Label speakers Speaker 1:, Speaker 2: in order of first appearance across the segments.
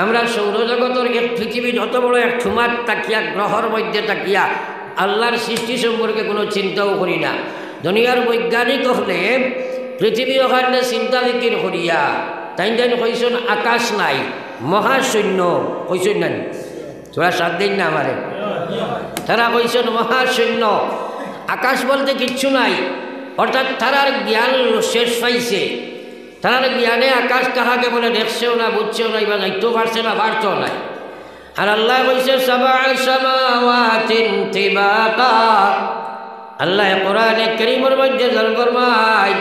Speaker 1: আমরা সৌরজগতের এক পৃথিবী যত বড় এক ঠুমার তাকিয়া গ্রহর মধ্যে তাকিয়া আল্লাহর সৃষ্টি সম্পর্কে কোনো চিন্তাও করি না। দুনিয়ার বৈজ্ঞানিক হলে পৃথিবী ওখানে চিন্তা বিকির করিয়া তাই কইসন আকাশ নাই মহাশূন্য কইসন না তোরা সাত দিন না আমারে তারা কইসন মহাশূন্য আকাশ বলতে কিচ্ছু নাই। অর্থাৎ তারার জ্ঞান শেষ পাইছে। তারার জ্ঞানে আকাশ কাহাকে বলে দেখছেও না বুঝছেও না এবার যাইতেও পারছে না পারছেও নাই। আর আল্লাহ কইছে সাবআ সামাওয়াতিন তিবাকা। আল্লাহ কোরআনে কারীমের মধ্যে জাল ফরমায়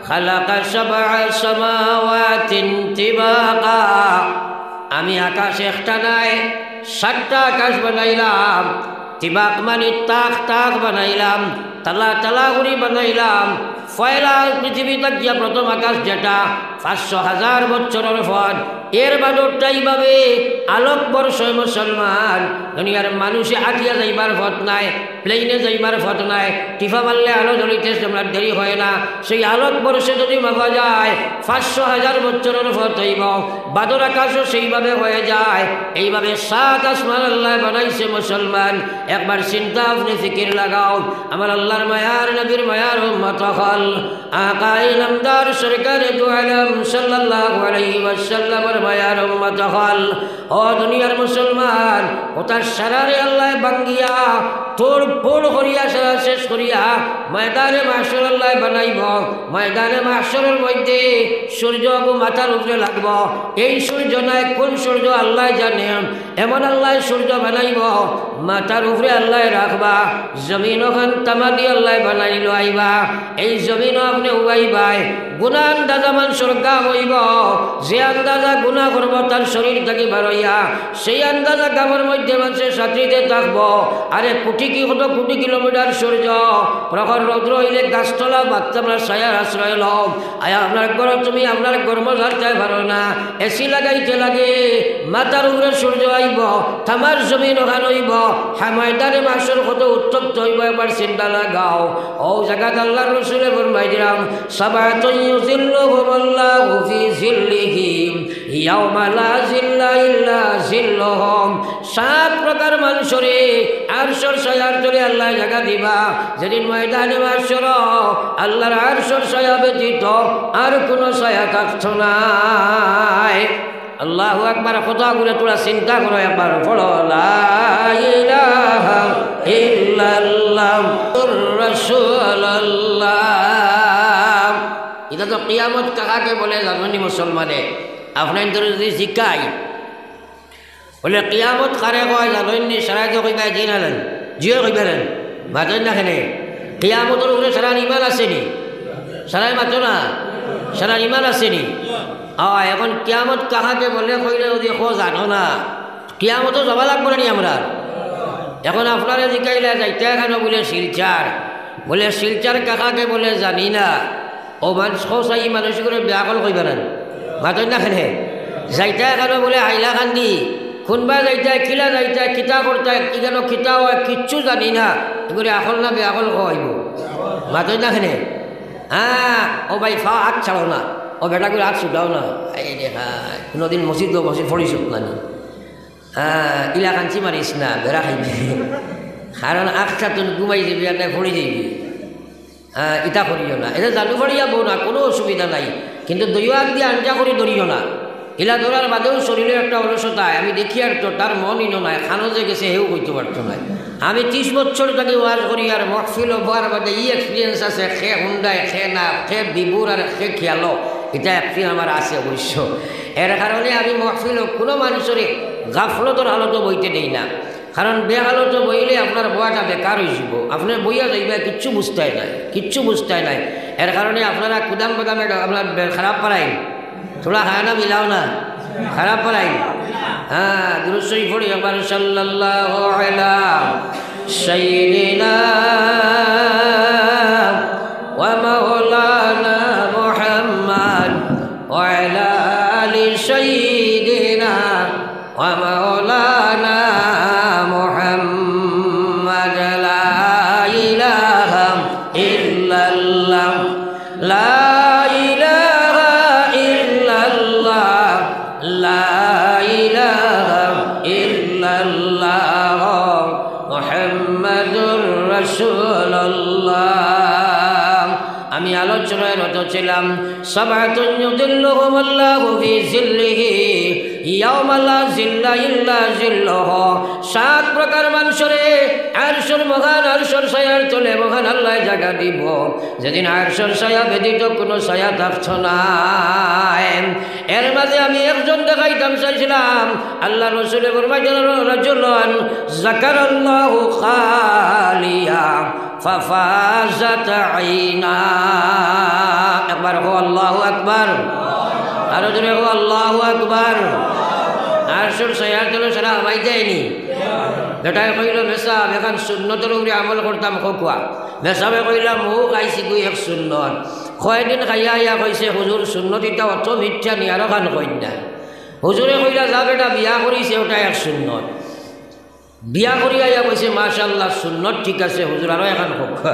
Speaker 1: খালাকা সাবআ সামাওয়াতিন তিবাকা। আমি আকাশ একটা নাই 7টা আকাশ বানাইলাম। তিবাক মানে তাক তাক বানাইলাম, তালা তালা করে বানাইলাম। ফয়লা পৃথিবী তাকিয়া প্রথম আকাশ যেটা 500,000 বছরের পর এর বাদরটা এইভাবে আলোক বর্ষ মুসলমান দুনিয়ার মানুষে আটিয়া যাইবার পথ নাই, প্লেনে যাইবার পথ নাই। টিফা মারলে আলো জ্বলিতেছে আমরা দেরি হয় না। সেই আলোক বর্ষে যদি মাপা যায় 500,000 বছরের পথ হইব। বাদর আকাশও সেইভাবে হয়ে যায়। এইভাবে 7 আসমান আল্লাহ বানাইছে মুসলমান। একবার চিন্তা আপনি ফিকির লাগাও। আমার আল্লাহর মায়ার নবীর মায়ার উম্মত হল আকায়ে নামদার সরকারে দু আলম সাল্লাল্লাহু আলাইহি ওয়াসাল্লামের মায়ার উম্মত হল। ও দুনিয়ার মুসলমান ওটার সারারে আল্লাহ বাঙ্গিয়া তোড় পোড় করিয়া সারা শেষ করিয়া ময়দানে মাহশর আল্লাহ বানাইব। ময়দানে মাহশরের মধ্যে সূর্য মাথার উপরে লাগব। এই সূর্য নাই কোন সূর্য আল্লাহ জানে। এমন আল্লাহ সূর্য বানাইব মাথার উপরে আল্লাহ রাখবা। জমিন ওখান তামাদি আল্লাহ বানাইল আইবা। এই জমিনও আপনি উবাইবাই গুণা আন্দাজা মানুষের কাম হইব। যে আন্দাজা গুণা করব তার শরীর থেকে বারইয়া সেই আন্দাজা কামের মধ্যে মানুষের সাথীতে থাকবো। আরে কোটি কিলোমিটার সূর্য প্রখর রৌদ্র হইলে গাছতলা বাচ্চা আপনার ছায়ার আশ্রয় লম। আয়া আপনার ঘর তুমি আপনার কর্ম ঝাড়তে পারো না, এসি লাগাইতে লাগে। মাথার উপরে সূর্য আইব থামার জমিন ওখান হইব। হ্যাঁ ময়দানে মাসের কত উত্তপ্ত হইব একবার চিন্তা লাগাও। ও জায়গাত আল্লাহর রাসূলে ফরমাই দিলাম সাবাতুন ইউযিল্লুহুমুল্লাহু ফি যিল্লিহি ইয়াওমা লা যিল্লা ইল্লা যিল্লুহুম। 7 প্রকার মানুষরে আরশের ছায়ার তলে আল্লাহ জায়গা দিবা। যেদিন ময়দানে মাসর আল্লাহর আরশের ছায়া ব্যতীত আর কোনো ছায়া থাকতো নাই। আল্লাহু আকবার। কথা করে তোরা চিন্তা করো একবার পড়ো লা ইলাহা ইল্লাল্লাহ রাসূলুল্লাহ। এটা তো কিয়ামত কাকে বলে জানেন মুসলমানে? আপনার যদি শিখাই বলে কিয়ামত কারে কয় জানেন নি? সারাই তো কইবা দিন আলেন জিও কইবেন মাতেন না খেলে কিয়ামতের উপরে সারার ইমান আসেনি? সারাই মাতো না, সারার ইমান আসেনি। এখন কিয়ামত কাহাকে বলে কইলে যদি জানো না কিয়ামতও যাবা লাগবো না নি আমরা? এখন আপনারা জিকাইলে যাইতে কেন বলে শিলচার, বলে শিলচার কাকাকে বলে জানি না। ও মানুষ চাই মানুষ করে বেয়াকল কইবা না মাতন না খেলে যাইতে কেন বলে হাইলা কান্দি কোনবা যাইতে কিলা যাইতে কিতা করতে কি কেন কিতা হয় কিচ্ছু জানি না এগুলি আকল না বেয়াকল কইব মাতন না খেলে। হ্যাঁ ও ভাই ফা হাত ছাড়ো না, ও বেটা করে হাত ছুটাও না। এই দেখা কোনোদিন মসজিদ পড়িস না নি? হ্যাঁ ইলা কাঞ্চি মারিস না বেড়া খাইবি। কারণ আখটা তুই ঘুমাই যাবি আর পড়ে যাবি। হ্যাঁ ইটা করিও না, এটা জানু পড়িয়া বউ না কোনো অসুবিধা নাই। কিন্তু দইয়া দিয়ে আঞ্জা করি ধরিও না। ইলা ধরার বাদেও শরীরের একটা অলসতায় আমি দেখি আর তো তার মন ইনো নাই খানো যে গেছে হেও কইতে পারতো না। আমি 30 বছর থেকে ওয়াজ করি আর মহফিল হওয়ার বাদে এক্সপিরিয়েন্স আছে। খে হুন্ডায় খে না খে বিবুর আর খে খেয়ালো এটা এক্সপিরিয়েন্স আমার আছে অবশ্য। এর কারণে আমি মহফিল কোনো মানুষের গাফলতর হালতো বইতে দেই না। কারণ বেহালত বইলে আপনার বয়াটা বেকার হয়ে যাব। আপনার বইয়া যাইবা কিচ্ছু বুঝতে নাই, কিচ্ছু বুঝতে নাই। এর কারণে আপনারা কুদাম বাদামে আপনার খারাপ পারাই থোড়া খানা মিলাও না, খারাপ পারাই। হ্যাঁ দুরূদ শরীফ পড়ি একবার সাল্লাল্লাহু আলা সাইয়্যিদিনা ওয়া মাওলানা মুহাম্মদ ওয়া আলা আলি সাইয়্যিদিনা ওয়া মাওলানা মুহাম্মদ লা ইলাহা ইল্লাল্লাহ লা ইলাহা ইল্লাল্লাহ লা ইলাহা আলোচনায় রত ছিলাম। সাবাতুন ইউযিল্লুহুমুল্লাহু ফি জিল্লিহি ইয়াওমা লা জিল্লা ইল্লা জিল্লুহু। 7 প্রকার মানুষরে আরশের মহান আরশের ছায়ার তলে মহান আল্লাহ জায়গা দিব, যেদিন আরশের ছায়া ব্যতীত কোনো ছায়া থাকছ না। এর মাঝে আমি একজন দেখাইতাম চাইছিলাম, আল্লাহ রাসূল ফরমাইলেন রাজুলান যাকারাল্লাহু খালিয়া ফাফাজাত আইনা। একবার হো আল্লাহু আকবার, আরো জোরে হো আল্লাহু আকবার। আরশের ছায়ার তলে সারা আমাই যায়নি। বেটায় কইল মেসাব এখন সুন্নতের উপরে আমল করতাম খোকুয়া। মেসাবে কইলাম মুখ আইসি গুই এক সুন্নত। কয়দিন খাইয়া ইয়া কইছে হুজুর সুন্নত ইটা অত মিথ্যা নি আরো খান কইন না। হুজুরে কইলা যা বেটা বিয়া করিছে ওটা এক সুন্নত। বিয়া করিয়া ইয়া কইছে মাশাআল্লাহ সুন্নত ঠিক আছে হুজুর আরো এখন খোকা।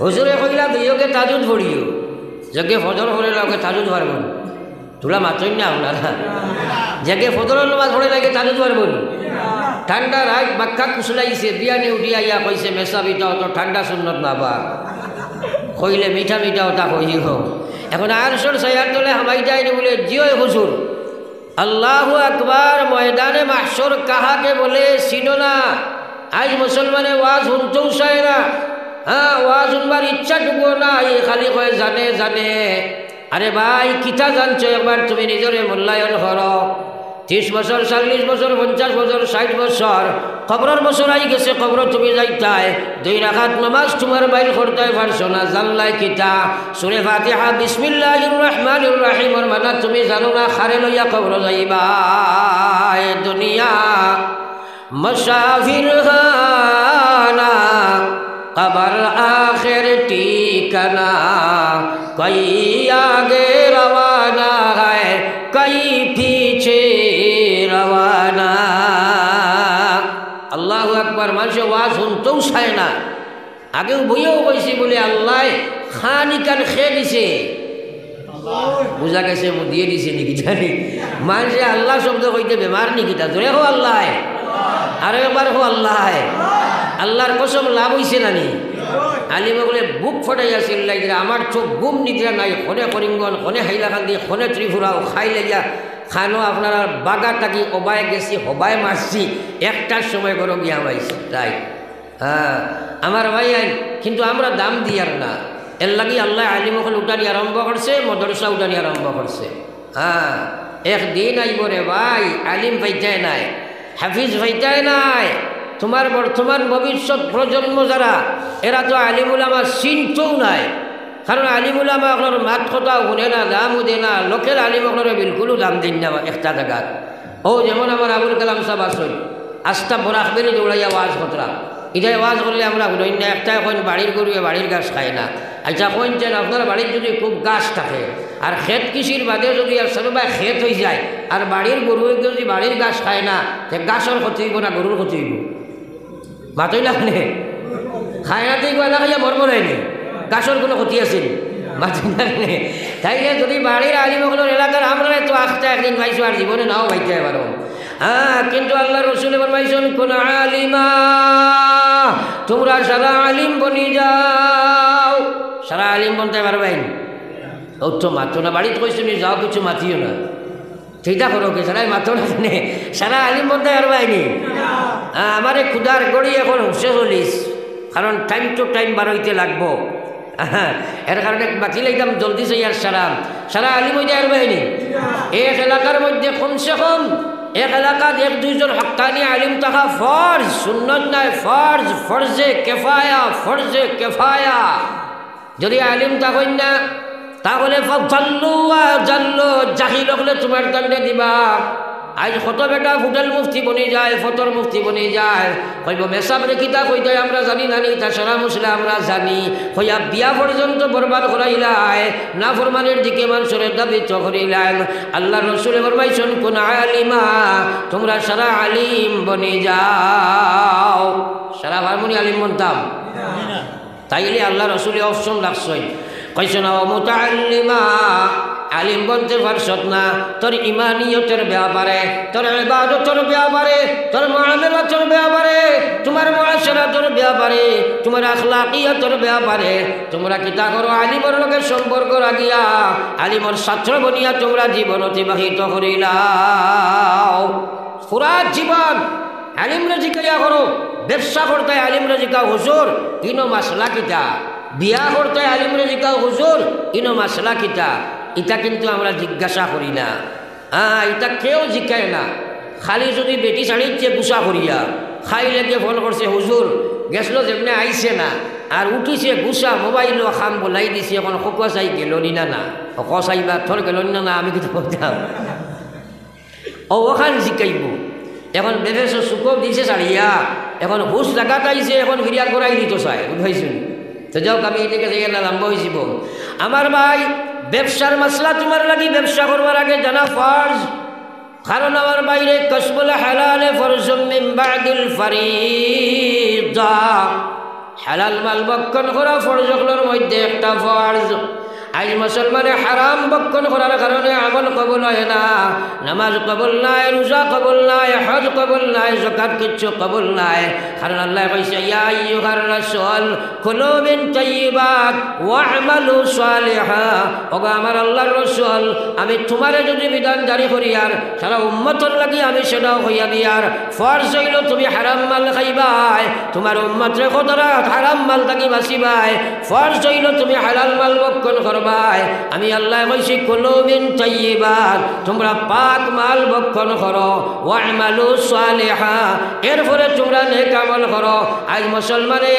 Speaker 1: হুজুরে কইলা দুইকে তাজুদ পড়িও, যাকে ফজর হলে লাগে তাজুদ পারবো তোলা মাত্রই না আপনারা, যাকে ফজরের নামাজ পড়ে লাগে তাজুদ পারবো। ঠান্ডা রাত বাক্কা কুচলাইছে, বিয়ানে উঠিয়া ইয়া কইছে মেসাবিটা অত ঠান্ডা সুন্নত না বা কইলে মিঠা মিঠা ওটা কই হোক। এখন আরশের ছায়ার তলে হামাই যায়নি বলে জিও হুজুর আল্লাহু আকবার। ময়দানে মাহশর কাহাকে বলে চিনো না? আজ মুসলমানে ওয়াজ শুনতেও চায় না। হ্যাঁ, ওয়াজ শুনবার ইচ্ছাটুকু না, এই খালি কয় জানে জানে। আরে ভাই কিতা জানছো একবার তুমি নিজরে মূল্যায়ন করো। 30 বছর 40 বছর 50 বছর 60 বছর কবরের বছর আই গেছে, কবর তুমি যাইতাই 2 রাকাত নামাজ তোমার বাইল করতে পারছো না, জানলাই কিতা? সূরা ফাতিহা বিসমিল্লাহির রহমানির রহিমের মানে তুমি জানো না? খারে লইয়া কবর যাইবা। দুনিয়া মুসাফির খানা কবর আখির ঠিকানা, কই আগে রওয়ানা है কই পিছে রওয়ানা। আল্লাহু আকবার। মানুষ ওয়াজ শুনতেও চায় না। আগেও বইয়েও কইছি বলে আল্লাহ খানিকান খেয়ে দিছে, বুঝা গেছে দিয়ে দিছে নাকি জানি। মানুষে আল্লাহ শব্দ কইতে বেমার নাকি? তা ধরে হো আল্লাহ, আরো একবার হো আল্লাহ। আল্লাহর কসম লাভ হইছে নানি? আলিমে বলে বুক ফটাইয়া চিল্লাই দিলে আমার চোখ গুম নিদ্রা নাই, খনে করিঙ্গন খনে হাইলাকান্দি খনে ত্রিপুরাও খাই লেগিয়া খানো আপনার বাগা টাকি অবায় গেছি হবায় মারছি 1টার সময় করো গিয়া মাইছি তাই। হ্যাঁ আমার ভাই আইন, কিন্তু আমরা দাম দিয়ার না। এর লাগি আল্লাহ আলিম ওখানে উঠানি আরম্ভ করছে, মদরসা উঠানি আরম্ভ করছে। হ্যাঁ, একদিন আইব রে ভাই আলিম পাইতাই নাই, হাফিজ পাইতাই নাই। তোমার বর্তমান ভবিষ্যৎ প্রজন্ম যারা, এরা তো আলিমুল আমার চিনতেও নাই। কারণ আলিমুল আমা আপনার মাত কথাও শুনে না, দামও দে না। লোকের আলিম আপনার বিলকুলও দাম দিন না একটা জায়গার। ও যেমন আমার আবুল কালাম সাহেব আসল আস্তা বরাক বেরি দৌড়াইয়া ওয়াজ কতরা, এটাই ওয়াজ করলে আমরা শুনেন না। একটা এখন বাড়ির গরুয়ে বাড়ির গাছ খায় না। আচ্ছা কইছেন আপনার বাড়ির যদি খুব গাছ থাকে আর ক্ষেত কৃষির বাদে যদি আর সবাই ক্ষেত হয়ে যায় আর বাড়ির গরুয়ে যদি বাড়ির গাছ খায় না, সে গাছের ক্ষতি হইব না গরুর ক্ষতি হইব? মাতই লাগনে খায় না তুই কয়লা খাইয়া মরমর হয়নি, গাছের কোনো ক্ষতি আছে মাতই লাগনে। তাইলে যদি বাড়ির আলিমগুলোর এলাকার আমরা তো আখটা একদিন পাইছো আর জীবনে নাও পাইতে পারো। হ্যাঁ, কিন্তু আল্লাহ রসুল ফরমাইছেন কোন আলিমা তোমরা সারা আলিম বনি যাও। সারা আলিম বনতে পারবেন? ও তো মাতো না, বাড়িতে কইছো তুমি যাও কিছু মাতিও না, সেইটা করো কি? সারাই মাতো না, সারা আলিম বনতে পারবাইনি। আমার ক্ষুদার গড়ি এখন হুসে চলিস, কারণ টাইম টু টাইম বারোইতে লাগবো। এর কারণে বাকি লাইতাম জলদি চাই। আর সারা আলিম হইতে পারবাইনি। এক এলাকার মধ্যে কমসে কম এক এলাকাত 1-2 জন হক্কানি আলিম থাকা ফরজ, সুন্নত নাই ফরজ, ফরজে কেফায়া, ফরজে কেফায়া। যদি আলিম থাকেন না তাহলে জানলো জাহিল হলে তোমার দণ্ডে দিবা। আজ কত বেটা ফুটাল মুফতি বনি যায়, ফতর মুফতি বনি যায়, কইব মেসাবরে কিতা কইতে আমরা জানি নানি, তা সারা মুসলা আমরা জানি। হইয়া বিয়া পর্যন্ত বরবাদ করাইলাই, না ফরমানের দিকে মানুষের দাবিত করিলেন। আল্লাহ রসুল ফরমাইছেন কোন আলিমা তোমরা সারা আলিম বনি যাও। সারা ভারমনি আলিম বনতাম তাইলে আল্লাহ রসুলে অপশন রাখছেন, কইছেন মুতাআল্লিমা আলিম বলতে পারছত না, তোর ইমানিয়তের ব্যাপারে, তোর ইবাদতের ব্যাপারে, তোর মুআমালাতের ব্যাপারে, তোমার মুআশারাতের ব্যাপারে, তোমার আখলাকিয়াতের ব্যাপারে তোমরা কিতা করো? আলিমের লগে সম্পর্ক রাখিয়া আলিমের ছাত্র বনিয়া তোমরা জীবন অতিবাহিত করিলাও। পুরা জীবন আলিমরে জিজ্ঞাসা করো। ব্যবসা করতে আলিমরে জিজ্ঞাসা, হুজুর ইনো মাসলা কিতা? বিয়া করতে আলিমরে জিজ্ঞাসা, হুজুর ইনো মাসলা কিতা? এটা কিন্তু আমরা জিজ্ঞাসা করি না। এটা কেউ জিজ্ঞাসা না। খালি যদি বেটি শাড়ির গুসা করিয়া খাইলে গিয়ে ফোন করছে, হুজুর গেছিল যেমনি আইছে না, আর উঠিছে গুসা মোবাইলও খাম বলাই দিছে, এখন শকুয়া চাই গেলনি না না চাইবা থর গেলনি না না আমি কিন্তু বলতাম ওখান জিকাইব। এখন বেফেস চুকপ দিছে ছাড়িয়া, এখন হুশ জায়গাত আইছে, এখন ফিরিয়া করাই দিত চাই বুঝাইছুন। তো যাওক আমি এদিকে যাই না লম্বা হয়েছিব। আমার ভাই ব্যবসার মাসলা তোমার লাগি ব্যবসা করবার আগে জানা ফরজ। কারণ আমার বাইরে কসবুল হালালে ফরজুম মিন বাদিল ফরিদা, হালাল মাল বক্ষণ করা ফরজগুলোর মধ্যে একটা ফরজ। আজ মুসলমানে হারাম বক্ষণ করার কারণে আমল কবুল হয় না, নামাজ কবুল নাই, রোজা কবুল নাই, হজ কবুল নাই, যাকাত কিচ্ছু কবুল নাই। কারণ আল্লাহ কইছে ইয়া আইয়ুহার রাসূল কুলু মিন তাইয়্যিবাত ওয়া'মালু সালিহা। ওগো আমার আল্লাহর রাসূল, আমি তোমারে যদি বিধান জারি করি আর সারা উম্মতের লাগি আমি সেটাও হইয়া দিয়ার ফরজ হইল তুমি হারাম মাল খাইবাই, তোমার উম্মতরে কতরা হারাম মাল থাকি বাঁচিবাই। ফরজ হইল তুমি হালাল মাল বক্ষণ করো। আমি আল্লাহ কইছি কুলু মিন তাইয়্যিবাত, তোমরা পাক মাল ভক্ষণ করো, ওয়া'মালু সালিহা, এরপরে তোমরা নেক আমল করো। আজ মুসলমানে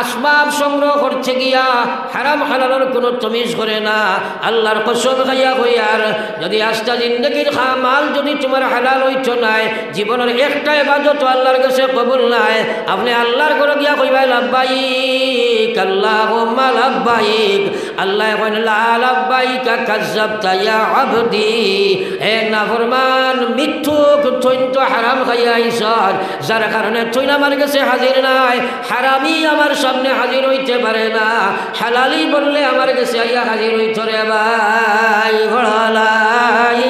Speaker 1: আসবাব সংগ্রহ করছে গিয়া হারাম হালালের কোনো তমিজ করে না। আল্লাহর কসম খাইয়া কইয়ার যদি আস্তা জিন্দগির মাল যদি তোমার হালাল হইতো নাই, জীবনের একটা ইবাদত আল্লাহর কাছে কবুল নাই। আপনি আল্লাহর ঘরে গিয়া কইবা লাব্বাইক আল্লাহুম্মা লাব্বাইক, আল্লাহ লা লাব্বাইকা কাযাবতা ইয়া আবদি। হে নাফরমান মিথ্যুক তুই তো হারাম খাইয়া আইছস, যার কারণে তুই আমার কাছে হাজির নাই। হারামি আমার সামনে হাজির হইতে পারে না, হালালি বললে আমার কাছে আইয়া হাজির হইত রে ভাই। লা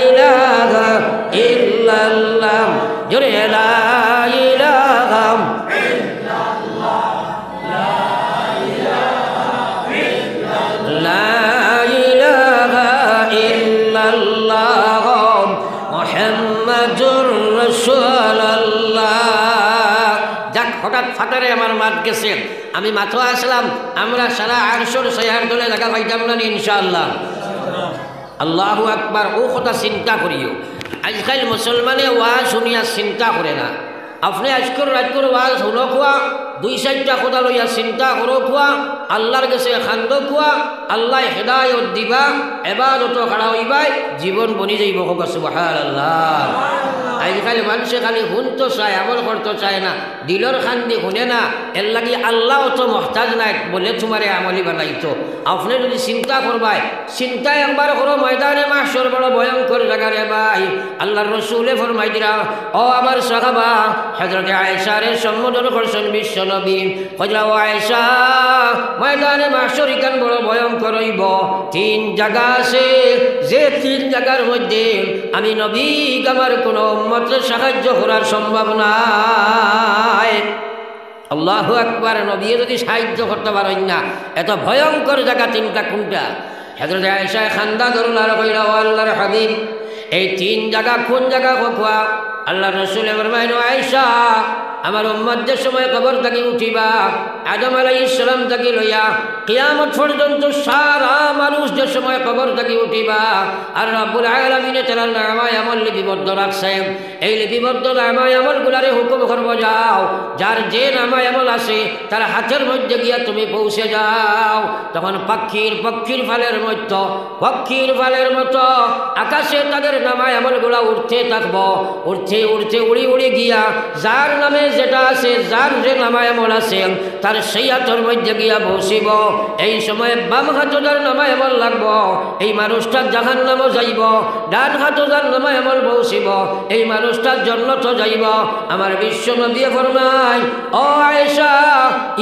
Speaker 1: ইলাহা ইল্লাল্লাহ, জোরে লা ইলাহা ইল্লাল্লাহ, লা হঠাৎ ফাটারে আমার মাঠ গেছে, আমি মাথা আসলাম, আমরা সারা আরশর সয়ার দলে দেখা পাইতাম না ইনশাআল্লাহ। আল্লাহু আকবার। ও কথা চিন্তা করিও। আজকাল মুসলমানে ওয়াজ শুনিয়া চিন্তা করে না। আপনি আজকর রাজকর ওয়াজ শুনো খোয়া, দুই চারটা কথা লইয়া চিন্তা করো খোয়া, আল্লাহর কাছে খান্দ খোয়া, আল্লাহ হেদায়ত দিবা, এবাদত খাড়া হইবাই, জীবন বনি যাইব। হোক সুবহানাল্লাহ। আজকাল মানুষে খালি শুনতে চায়, আমল করতে চায় না, দিলর খান্দি শুনে না। এর লাগি আল্লাহ তো মহতাজ নাই বলে তোমারে আমলি বানাইতো। আপনি যদি চিন্তা করবাই, চিন্তা একবার করো, ময়দানে মাহশর বড় ভয়ঙ্কর জায়গা রে ভাই। আল্লাহর রাসূলে ফরমাই দিরা, ও আমার সাহাবা, হযরত আয়েশারে সম্বোধন করছেন বিশ্ব নবী। কইলা ও আয়েশা, ময়দানে মাহশর ইকান বড় ভয়ঙ্কর হইব। তিন জায়গা আছে, যে তিন জায়গার মধ্যে আমি নবী আমার কোনো উম্মতের সাহায্য করার সম্ভব নাই। আল্লাহু আকবার। নবী যদি সাহায্য করতে পারেন না, এত ভয়ঙ্কর জায়গা তিনটা কোনটা? হযরত আয়েশা খান্দা ধরুন আর কইলা, ও আল্লাহর হাবিব, এই তিন জায়গা কোন জায়গা কোয়া? আল্লাহর রাসূল ফরমাইলো, আয়েশা, আমার উম্মতদের সময় কবর থেকে উঠিবা, আদম আলাইহিস সালাম থেকে লইয়া কিয়ামত পর্যন্ত সারা মানুষদের সময় কবর থেকে উঠিবা। আর রব্বুল আলামিনে তার নামায় আমল লিপিবদ্ধ রাখছেন। এই লিপিবদ্ধ নামায় আমলগুলারে হুকুম করব, যাও, যার যে নামায় আমল আছে তার হাতের মধ্যে গিয়া তুমি পৌঁছে যাও। তখন পক্ষীর ফালের মতো আকাশে তাদের নামায় আমলগুলা উঠতে থাকবো, উঠতে উড়ি গিয়া যার নামে যেটা আছে, যার যে নামায় আমল আছে তার সেই হাতর মধ্যে গিয়া বসিব। এই সময় বাম হাত যার নামায় এমন লাগব এই মানুষটার জাহান্নামও যাইব, ডান হাত যার নামায় এমন বসিব এই মানুষটার জান্নাত যাইব। আমার বিশ্ব নবী ফরমায়, ও আয়েশা,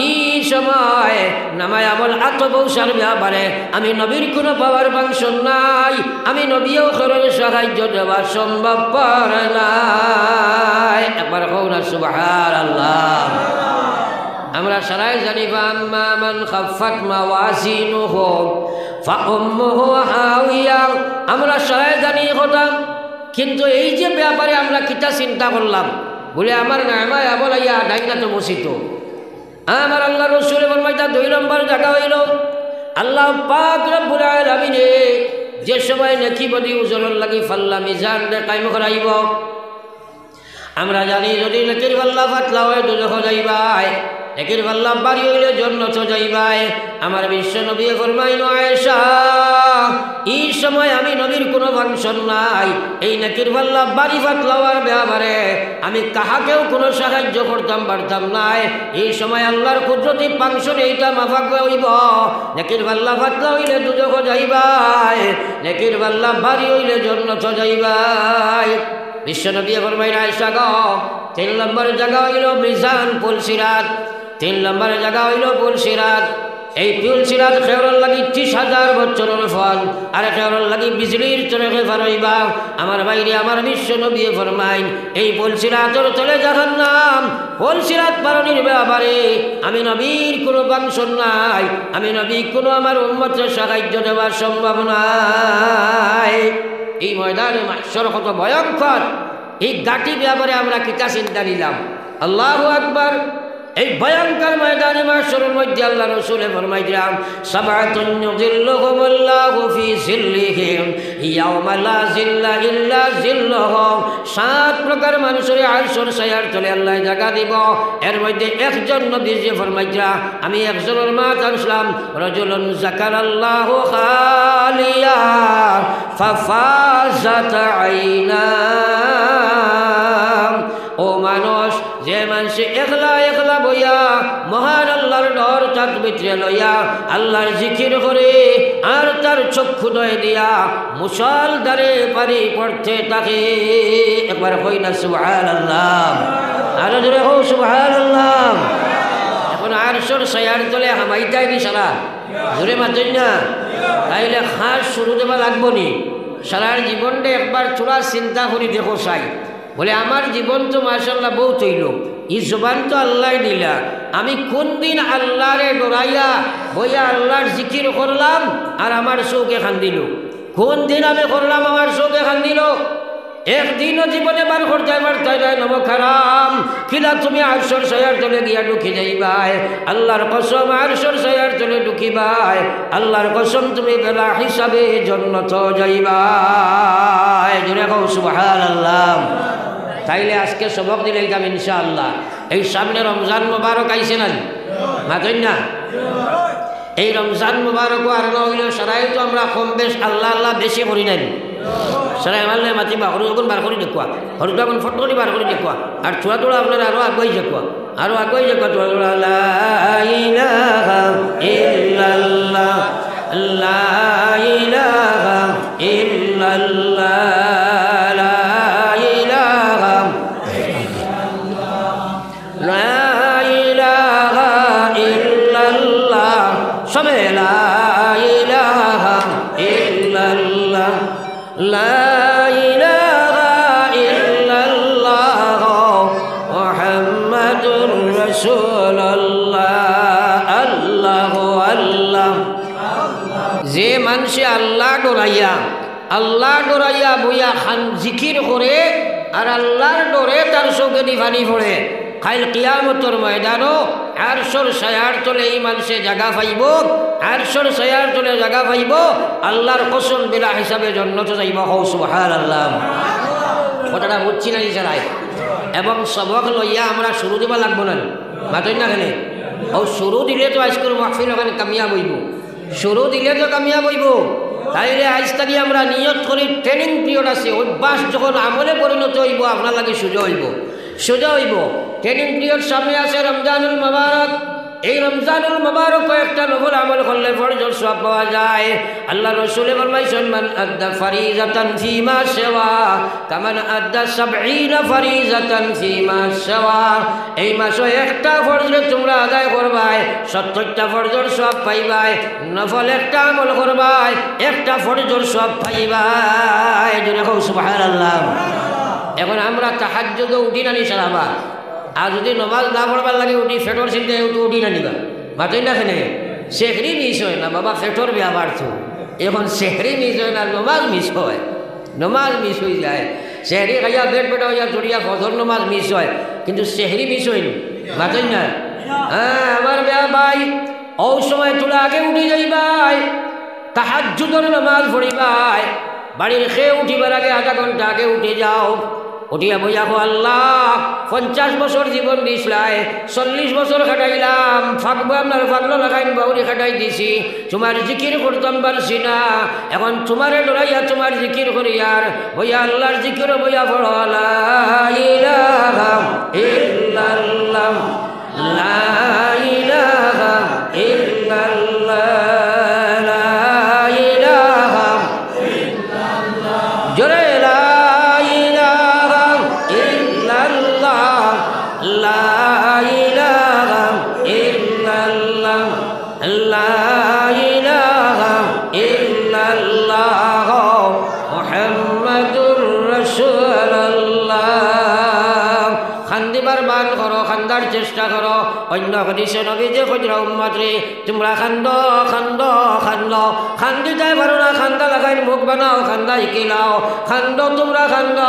Speaker 1: এই সময় নামায় আমল আত বৌসার ব্যাপারে আমি নবীর কোনো পাওয়ার ফাংশন নাই, আমি নবীও করার সাহায্য দেওয়া সম্ভব পারে নাই। একবার কও না সুবহানাল্লাহ। আমরা সবাই জানি আম্মা মান খাফাত মাওয়াজিনুহু ফাউম্মুহু হাওিয়া, আমরা সবাই জানি কথা। কিন্তু এই যে ব্যাপারে আমরা কিতা চিন্তা করলাম বলে আমার নামায় আমল আইয়া ডাইনা তো মসিত। আমার আল্লাহ রাসূল ফরমাইতা 2 নম্বর জায়গা হইল আল্লাহ পাক রব্বুল আলামিনে যে সময় নেকি বদি ওজনের লাগি ফাল্লা মিজান দে কায়েম করাইব। আমরা জানি যদি নেকির পাল্লা পাতলা হয় দুজখ যাইবাই, নেকির পাল্লা বাড়ি হইলে জান্নাত যাইবাই। আমার বিশ্ব নবী ফরমাইল, আয়েশা, এই সময় আমি নবীর কোনো ফাংশন নাই, এই নেকির পাল্লা বাড়ি পাতলা হওয়ার ব্যাপারে আমি কাহাকেও কোনো সাহায্য করতাম পারতাম নাই। এই সময় আল্লাহর কুদরতি ফাংশন এইটা মাফাক হইব, নেকির পাল্লা পাতলা হইলে দুজখ যাইবাই, নেকির পাল্লা বাড়ি হইলে জান্নাত যাইবাই। বিশ্বনবী ফরমাইল, আয়েশা গো, 3 নম্বর জায়গা হইল মিজান পুলসিরাত। 3 নম্বর জায়গা হইল পুলসিরাত। এই পুলসিরাত খেওয়ার লাগি 30,000 বছরের ফল, আর খেওয়ার লাগি বিজলির চরকে ফারইবা। আমার বাইরে আমার বিশ্বনবী ফরমাইল, এই পুলসিরাতের তলে জাহান্নাম। পুলসিরাত পারনির ব্যাপারে আমি নবীর কোনো ফাংশন নাই, আমি নবী কোনো আমার উম্মতের সাহায্য দেওয়া সম্ভব নাই। এই ময়দানে মাহশর কত ভয়ঙ্কর, এই গাটি ব্যাপারে আমরা কিতা চিন্তা নিলাম। আল্লাহু আকবার। এই ভয়ঙ্কর ময়দানে মাহশরের মধ্যে আল্লাহ রাসূল ফরমাইলেন, সাবআতুন ইউযিল্লুহুমুল্লাহু ফি জিল্লিহি ইয়াওমা লা জিল্লা ইল্লা জিল্লুহু। 7 প্রকার মানুষের আরশের ছায়ার তলে আল্লাহ জায়গা দিব। এর মধ্যে একজন নবী যে ফরমাইলেন, আমি একজনের মাত আসলাম, রাজুলুন যাকারাল্লাহু খালিয়া ফাফাজাত আইনা। ও মানুষ, যে মানুষ একলা একলা বইয়া মহান আল্লাহর ডর তার ভিতরে লইয়া আল্লাহর জিকির করে আর তার চক্ষু দয় দিয়া মুসলধারে পানি পড়তে থাকে। একবার কই না সুবহানাল্লাহ, আরো জোরে হো সুবহানাল্লাহ। এখন আরশের ছায়ার তলে হামাইতাই নি সারা, জোরে মাতেন না, তাইলে খাস শুরু দেওয়া লাগবো নি। সারার জীবনটা একবার চূড়া চিন্তা করি দেখো চাই, বলে আমার জীবন তো মাশাআল্লাহ বহুত হইল, এই জবান তো আল্লাহ দিলা, আমি কোন দিন আল্লাহরে ডরাইয়া বইয়া আল্লাহর জিকির করলাম আর আমার চোখে খান্দিল? কোন দিন আমি করলাম আমার চোখে খান্দিল? একদিনও জীবনে বার করতে পারতাই নাই। নমখারাম কিলা তুমি আরশের ছায়ার তলে গিয়া ঢুকি যাইবাই, আল্লাহর কসম আরশের ছায়ার তলে ঢুকিবাই, আল্লাহর কসম তুমি বেলা হিসাবে জান্নাত যাইবাই। জোরে কও সুবহানাল্লাহ। তাইলে আজকে সবক দিলে এইটাম ইনশাআল্লাহ। এই সামনে রমজান মুবারক আইছে না, মাতেন না? এই রমজান মুবারক আর না হইলে সারাই তো আমরা কম বেশ আল্লাহ আল্লাহ বেশি করি নাই। সারাই মারলে মাতিবা, হরু যখন বার করে দেখুয়া, হরুটা এখন ফটো করে বার করে দেখুয়া, আর থোড়া থোড়া আপনারা আরো আগুয়াই দেখুয়া, আরো আগুয়াই দেখুয়া। থোড়া লা ইলাহা ইল্লাল্লাহ, লা ইলাহা ইল্লাল্লাহ, যে মানুষে আল্লাহ ডরাইয়া বইয়া খান জিকির করে আর আল্লাহর ডরে তার চোখে পানি পড়ে, কাল কিয়ামতের ময়দানও আরশের ছায়ার তলে এই মানুষে জায়গা পাইব, আরশের ছায়ার তলে জায়গা পাইব, আল্লাহর কসম বিলা হিসাবে জান্নাতে যাইব। হও সুবহানাল্লাহ। কথাটা বুঝছি না ইশারায়? এবং সবক লইয়া আমরা শুরু দিবা লাগবো না, মাতই না খেলে। ও শুরু দিলে তো আজকের মাহফিল ওখানে কামিয়াব হইব, শুরু দিলে তো কামিয়াব হইব। তাইলে আজ থেকে আমরা নিয়ত করি, ট্রেনিং পিরিয়ড আছে, অভ্যাস যখন আমলে পরিণত হইব আপনার লাগে সোজা হইব, সোজা হইব। ট্রেনিং পিরিয়ড সামনে আছে রমজানুল মুবারক, এই রমজানুল মুবারক একটা নফল আমল করলে ফরজের সওয়াব পাওয়া যায়। আল্লাহ রাসূল ফরমাইছেন মান আদ্দা ফারিজাতান ফিমা শাওয়া কামান আদ্দা 70 ফারিজাতান ফিমা শাওয়া। এই মাসে একটা ফরজ তোমরা আদায় করবাই 70টা ফরজের সওয়াব পাইবাই। নফল একটা আমল করবাই একটা ফরজের সওয়াব পাইবাই। জোরে কও সুবহানাল্লাহ। এখন আমরা তাহাজ্জুদে উঠি না নিশারাবা, আর যদি নমাজ না পড়বার লাগে উঠি ফেটর চিন্তা উঠি না নিবা মাতই না খেলে সেহরি মিস হয় না বাবা, ফেটর ব্যাপার তো। এখন সেহরি মিস হয় না, নমাজ মিস হয়, নমাজ মিস হয়ে যায়। সেহরি খাইয়া বেট বেটা হইয়া চড়িয়া ফজর নমাজ মিস হয়, কিন্তু সেহরি মিস হয়নি মাতই না। হ্যাঁ আমার বেয়া ভাই, ও সময় তোলা আগে উঠি যাইবাই, তাহাজ্জুদের নমাজ পড়িবাই। বাড়ির খেয়ে উঠিবার আগে আধা ঘন্টা আগে উঠে যাও, উঠিয়া বইয়া আল্লাহ 50 বছর জীবন দিছলাই, 40 বছর খাটাইলাম, ফাঁকবো আপনার ফাঁকলো লাগাইন বাউরি খাটাই দিছি, তোমার জিকির করতাম পারছি না। এখন তোমারে ডরাইয়া তোমার জিকির করিয়ার বইয়া আল্লাহর জিকির বইয়া পড়ো লা ইলাহা ইল্লাল্লাহ লা ইলাহা ইল্লাল্লাহ লা ইলাহা ইল্লাল্লাহ। জোরে লা চেষ্টা করো। অন্য হাদিসে নবী যে কইরা উম্মত রে তোমরা খান্দ খান্দ খান্দ, খান্দি যাই পারো না খান্দা লাগাই মুখ বানাও, খান্দা ইকিলাও, খান্দ তোমরা খান্দ।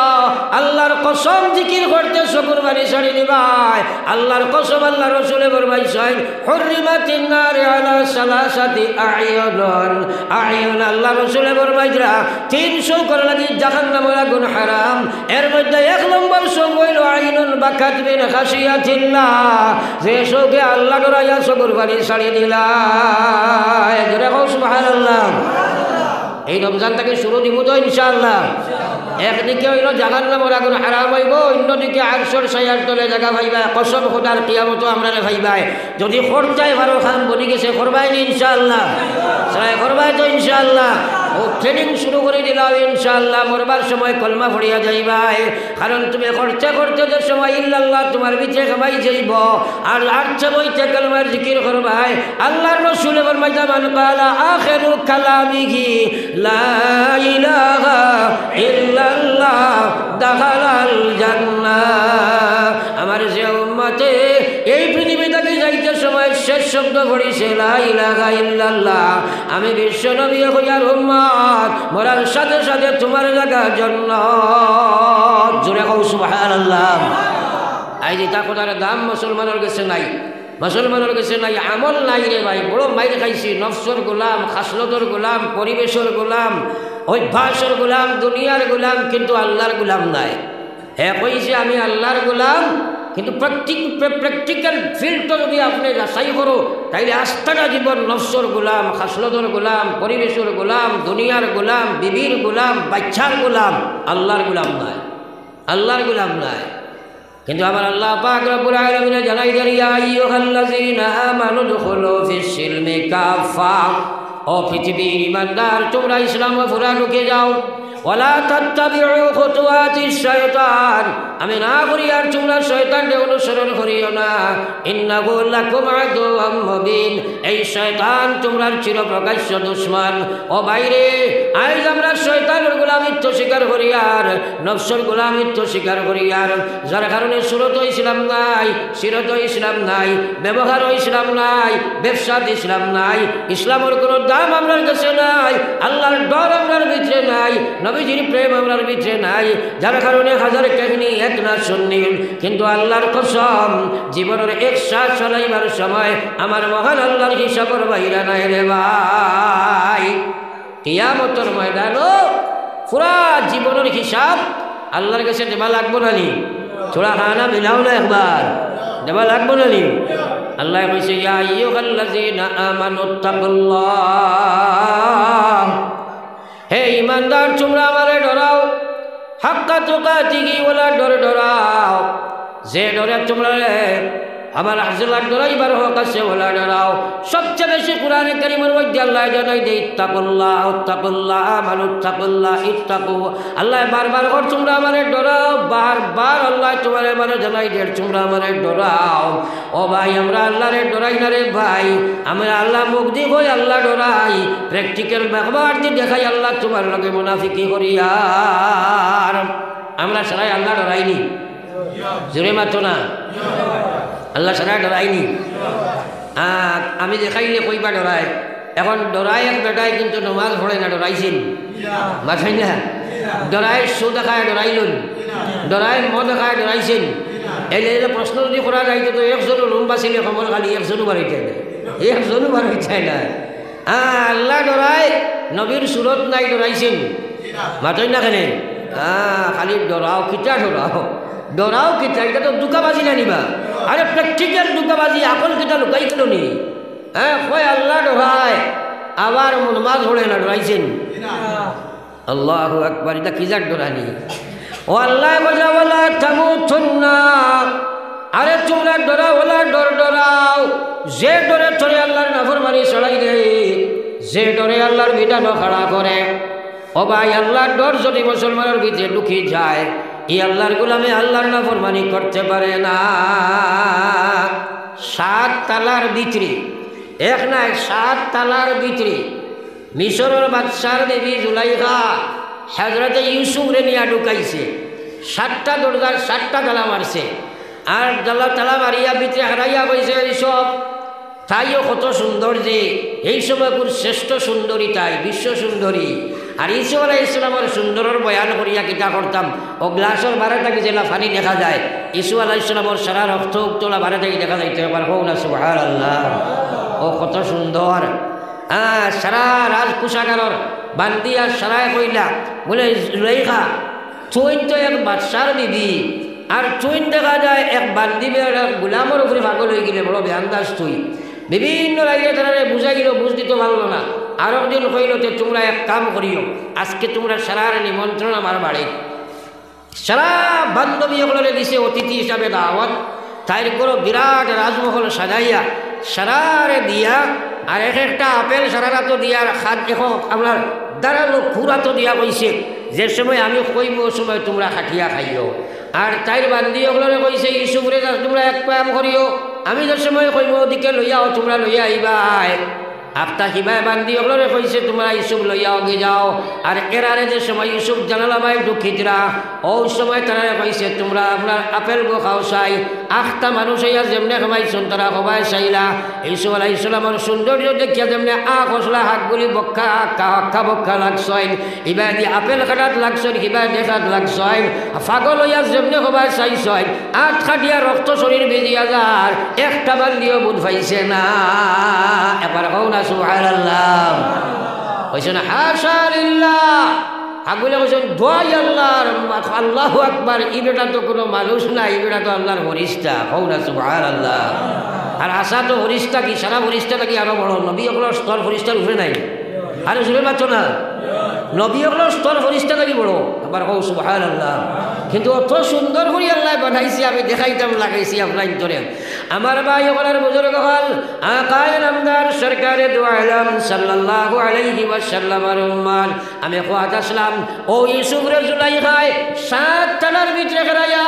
Speaker 1: আল্লাহর কসম জিকির করতে চকুর বাড়ি ছাড়ি দিবাই। আল্লাহর কসম আল্লাহ রাসূলে ফরমাইছেন হুররিমাতিন নারি আলা সালাসাতি আ'য়ুন আ'য়ুন। আল্লাহ রাসূলে ফরমাইরা 300 করে লাগি জাহান্নামের আগুন হারাম। এর মধ্যে 1 নম্বর সব হইল আইনুন বাকাত বিন খাশিয়াতিল্লাহ, যে চোখে আল্লাহ ডরাইয়া চকুর বাড়ি ছাড়ি দিলা। জোরে কও সুবহানাল্লাহ। এই রমজান থেকে শুরু দিব তো ইনশাআল্লাহ। একদিকে হইল জাহান্নামের আগুন হারাম হইব, অন্যদিকে আরশের ছায়ার তলে জায়গা পাইবা। কসম খোদার কিয়ামত আমরা পাইবাই। যদি খরচাই ভালো খান বনি গেছে করবাই নি ইনশাআল্লাহ, সবাই করবাই তো ইনশাআল্লাহ। ও ট্রেনিং শুরু করে দিলাম ইনশাআল্লাহ। মরবার সময় কলমা পড়িয়া যাইবাই, কারণ তুমি খরচা করতে যে সময় ইল্লাল্লাহ তোমার ভিতরে খাবাই যাইব। আর আচ্ছা বইতে কলমার জিকির করবাই। আল্লাহর রাসূল ফরমাইতা মান ক্বালা আখিরু কালামিহি লা ইলাহা ইল্লাল্লাহ দাখালাল জান্নাহ। আমার যে উম্মতে এই পৃথিবী থেকে যাইতে সময় শেষ শব্দ পড়িছে লা ইলাহা ইল্লাল্লাহ, আমি বিশ্ব নবী হইয়ার উম্মত, মরার সাথে সাথে তোমার জায়গা জান্নাত। জোরে কও সুবহানাল্লাহ। এই যে তা কথার দাম মুসলমানের কাছে নাই, মুসলমানের কাছে নাই, আমল নাই রে ভাই। বড় মাইর খাইছি, নফসর গোলাম, খাসলতর গোলাম, পরিবেশের গোলাম, অভ্যাসের গোলাম, দুনিয়ার গোলাম, কিন্তু আল্লাহর গোলাম নাই। হ্যাঁ কইছে আমি আল্লাহর গোলাম, কিন্তু প্র্যাকটিক্যাল ফিল্ডটা যদি আপনি যাচাই করো তাইলে আস্থাটা জীবন নফসর গোলাম, খাসলতর গোলাম, পরিবেশের গোলাম, দুনিয়ার গোলাম, বিবির গোলাম, বাচ্চার গোলাম, আল্লাহর গোলাম নাই, আল্লাহর গোলাম নাই। কিন্তু আমার আল্লাহ পাক রব্বুল আলামিন জানাই দেন ইয়া আইয়ুহাল্লাযীনা আমানু দুখুলু ফিস সিলমি কাফা। ও পৃথিবীর ঈমানদার তোমরা ইসলামে পুরা ঢুকে যাও। ওয়ালা তাত্তাবিউ খুতুওয়াতিশ শাইতান, আমি না করি আর তোমরা শয়তানকে অনুসরণ করিও না। ইন্নাহু লাকুম আদুওয়াম মুবিন, এই শয়তান তোমরা চিরপ্রকাশ্য দুশমন। ও বাইরে আজ আমরা শয়তানের গোলামিত্ব স্বীকার করি আর নফসের গোলামিত্ব স্বীকার করি আর, যার কারণে সুরত ইসলাম নাই, সিরত ইসলাম নাই, ব্যবহার ইসলাম নাই, ব্যবসাত ইসলাম নাই, ইসলামের কোনো দাম আমার কাছে নাই, আল্লাহর ডর আমার ভিতরে নাই, নবীজির প্রেম আমার ভিতরে নাই, যার কারণে হাজার কাহিনী এক না শুনি। কিন্তু আল্লাহর কসম জীবনের এক শ্বাস চলাইবার সময় আমার মহান আল্লাহর হিসাবের বাইরে নাই রে ভাই। কিয়ামতের ময়দানও পুরা জীবনের হিসাব আল্লাহর কাছে দেবা লাগবো না নি? থোড়া খানা মিলাও না একবার, দেবা লাগবো না নি? আল্লাহ কইছে ইয়া আইয়ুহাল্লাযীনা আমানুত্তাকুল্লাহ, হে ঈমানদার তোমরা আমারে ডরাও। হাক্কা তুকাতিহি, ওয়ালা ডর ডরাও, যে ডরে তোমরা আমার আল্লাহর ডরাইবার হক আছে ওলা ডরাও। সবচেয়ে বেশি কোরআনে কারীমের মধ্যে আল্লাহ জানাই দেয় ইত্তাকুল্লাহ ইত্তাকুল্লাহ আমানুত্তাকুল্লাহ ইত্তাকু। আল্লাহ বারবার কর তোমরা আমারে ডরাও, বারবার আল্লাহ তোমারে মানে জানাই দেয় তোমরা আমারে ডরাও। ও ভাই আমরা আল্লাহরে ডরাই না রে ভাই, আমরা আল্লাহ মুখ দিয়ে কই আল্লাহ ডরাই, প্র্যাকটিক্যাল ব্যবহার দিয়ে দেখাই আল্লাহ তোমার লগে মুনাফিকি করিয়া। আমরা সারাই আল্লাহ ডরাইনি, জোরে মাতো না, আল্লাহ সারা ডরাইনি। আমি দেখাইলে কইবা ডরাই, এখন ডরাই এক বেটাই কিন্তু নমাজ পড়ে না, ডরাইছেন মাথায় না? ডরাই সুদ খায় ডরাইলেন, ডরাই মদ খায় ডরাইছেন। এলে প্রশ্ন যদি করা যায় তো একজনও রুম বাঁচিলে খবর খালি একজনও বাড়িতে না, একজনও বাড়িতে না। আল্লাহ ডরাই নবীর সুরত নাই ডরাইছেন মাথায় না কেন? খালি ডরাও কিতা ডরাও, ডরাও কিতা, এটা তো দুকাবাজি না নিবা। আরে প্র্যাকটিক্যাল দুকাবাজি, আপন কিতা লুকাই গেল নি? কয় আল্লাহ ডরায় আবার নমাজ পড়ে না, ডরাইছেন? আল্লাহু আকবার, এটা কি যাক ডরানি? ও আল্লাহ বলে ওয়ালা তামুতুন্না, আরে তোমরা ডরাও, ওলা ডর ডরাও যে ডরে তোরে আল্লাহর নাফরমানি চড়াই দেয়, যে ডরে আল্লাহর বিধান খাড়া করে। ও ভাই আল্লাহর ডর যদি মুসলমানের ভিতরে ঢুকে যায়, এই আল্লাহর গোলামে আল্লাহর নাফরমানি করতে পারে না। 7 তালার ভিতরে, এক নাই 7 তালার ভিতরে মিশরের বাদশার দেবী জুলাইখা হযরতে ইউসুফরে নিয়ে ঢুকাইছে। 7টা দরজার 7টা তালা মারছে, আর তালা মারিয়া ভিতরে হারাইয়া কইছে এইসব তাইও কত সুন্দর, যে এই সময় কোন শ্রেষ্ঠ সুন্দরী তাই, বিশ্ব সুন্দরী। আর ইসুফ আলাইহিস সালামের সুন্দরের বয়ান করিয়া কিতা করতাম, ও গ্লাসের বারে থাকি যেলা পানি দেখা যায়, ইসুফ আলাইহিস সালামের সারা রক্ত উত্তোলা বারে থাকি দেখা যাইতে পারে। হোক না সুবহানাল্লাহ, ও কত সুন্দর। সারা রাজ পোশাকার বান্দিয়া সারায় কইলা বলে জুলাইখা তুই তো এক বাদশার বিবি, আর তুই দেখা যায় এক বান্দি গোলামের উপরে পাগল হয়ে গেলে, বড় বেআন্দাজ তুই। বিভিন্ন রাইলে তারা বুঝাই গেল, বুঝ দিতে পারলো না। আর একদিন কইল যে তোমরা এক কাম করিও, আজকে তোমরা সারার নিমন্ত্রণ আমার বাড়ি, সারা বান্ধবী এগুলোরে দিছে অতিথি হিসাবে দাওয়াত, তাই কোনো বিরাট রাজমহল সাজাইয়া সারারে দিয়া, আর এক একটা আপেল সারারা তো দিয়া খাদ এখন আপনার দাঁড়ালো খুরা তো দিয়া কইছে যে সময় আমি কইব ও সময় তোমরা খাটিয়া খাইও। আর তাইর বান্ধি ওগুলোরে কইছে ইসুফরে তোমরা এক কাম করিও, আমি যে সময় কইব ওদিকে লইয়াও তোমরা লইয়া আইবাই। আপতা কিবাই বান্দি ওগুলোরে কইছে তোমরা ইসুফ লইয়া আগে যাও। আর এরারে যে সময় ইসুফ জানালা বাই ঢুকিতরা, ওই সময় তারা কইছে তোমরা আপনার আপেল গো খাও চাই। 8টা মানুষ হইয়া যেমনে খামাইছেন তারা সবাই চাইলা। ইসুফ আলাইহিস সালামের সৌন্দর্য দেখিয়া যেমনে খসলা হাতগুলি বক্কা আক্কা বক্কা লাগছেন, ইবাই দি আপেল কাটাত লাগছেন, কিবা দেখাত লাগছেন, পাগল হইয়া যেমনে সবাই চাইছেন। 8 খাটিয়া রক্ত শরীর বেজিয়া যার, একটা বান্দিও বুধ পাইছে না। এবার হও না সুবহানাল্লাহ, কইছেন হাশা লিল্লাহ, আগুলে কইছেন দোয়াই আল্লাহর, আল্লাহু আকবার। ইবেটা তো কোনো মানুষ না, ইবেটা তো আল্লাহর ফরিস্তা। হও না সুবহানাল্লাহ। আর আশা তো ফরিস্তা কি, সারা ফরিস্তা নাকি আরো বড়, নবী ওগুলোর স্তর ফরিস্তার উঠে নাই। আরে শুনে পাচ্ছ না, নবী ওগুলোর স্তর ফরিস্তা নাকি বড়। আবার হও সুবহানাল্লাহ। কিন্তু অত সুন্দর করে আল্লাহ বানাইছি, আমি দেখাইতাম লাগাইছি আপনার ধরে। আমার ভাই ওগুলোর বুজুর্গ হল আকায়ে নামদার সরকারে দু আলম সাল্লাল্লাহু আলাইহি ওয়াসাল্লামের উম্মত। আমি খোয়াত আসলাম ও ইউসুফ রে জুলাইখায় 7 তালার ভিতরে খেলাইয়া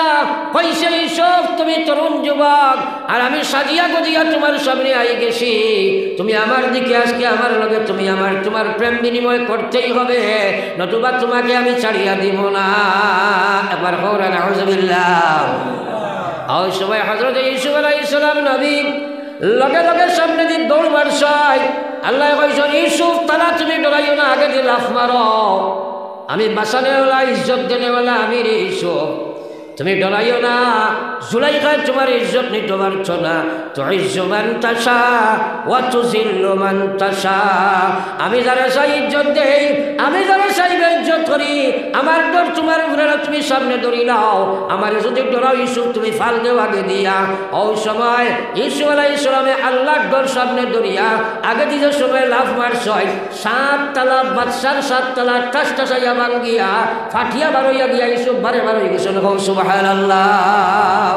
Speaker 1: কইছে ইউসুফ তুমি তরুণ যুবক, আর আমি সাজিয়া গজিয়া তোমার সামনে আই গেছি, তুমি আমার দিকে আজকে আমার লগে তুমি তোমার প্রেম বিনিময় করতেই হবে, নতুবা তোমাকে আমি ছাড়িয়া দিব না। একবার হোরা নাউযুবিল্লাহ। ওই সময় হযরত ইউসুফ আলাইহিস সালাম নবী লগে লগে সামনে দিয়ে দৌড় মারছাই। আল্লাহ কইছেন ইউসুফ তালা তুমি ডরাইও না, আগে দিয়ে লাফ মারো, আমি বাঁচানেওয়ালা ইজ্জত দেনেওয়ালা আমি রে ইউসুফ, তুমি ডরাইও না। জুলাইখা তোমার ইজ্জত নিতে পারছো না, তুইজ্জু মান তাশা ওয়া তুযিল্লু মান তাশা। আমি যারা চাই ইজ্জত দেই, আমি যারা চাই ইজ্জত করি। আমার ডর তোমার উপরে, তুমি সামনে দৌড়ি নাও। আমার যদি ডরাও ইউসুফ তুমি ফাল দেও আগে দিয়া। ওই সময় ইউসুফ আলাইহিস সালামে আল্লাহর ডর সামনে দৌড়িয়া আগে দিয়ে সময় লাফ মারছয়। 7 তালা বাদশার 7 তালা টাস টাসাইয়া ভাঙ্গিয়া ফাটিয়া বারইয়া গিয়া ইউসুফ বারে বারই গেছিল। সুবহানাল্লাহ।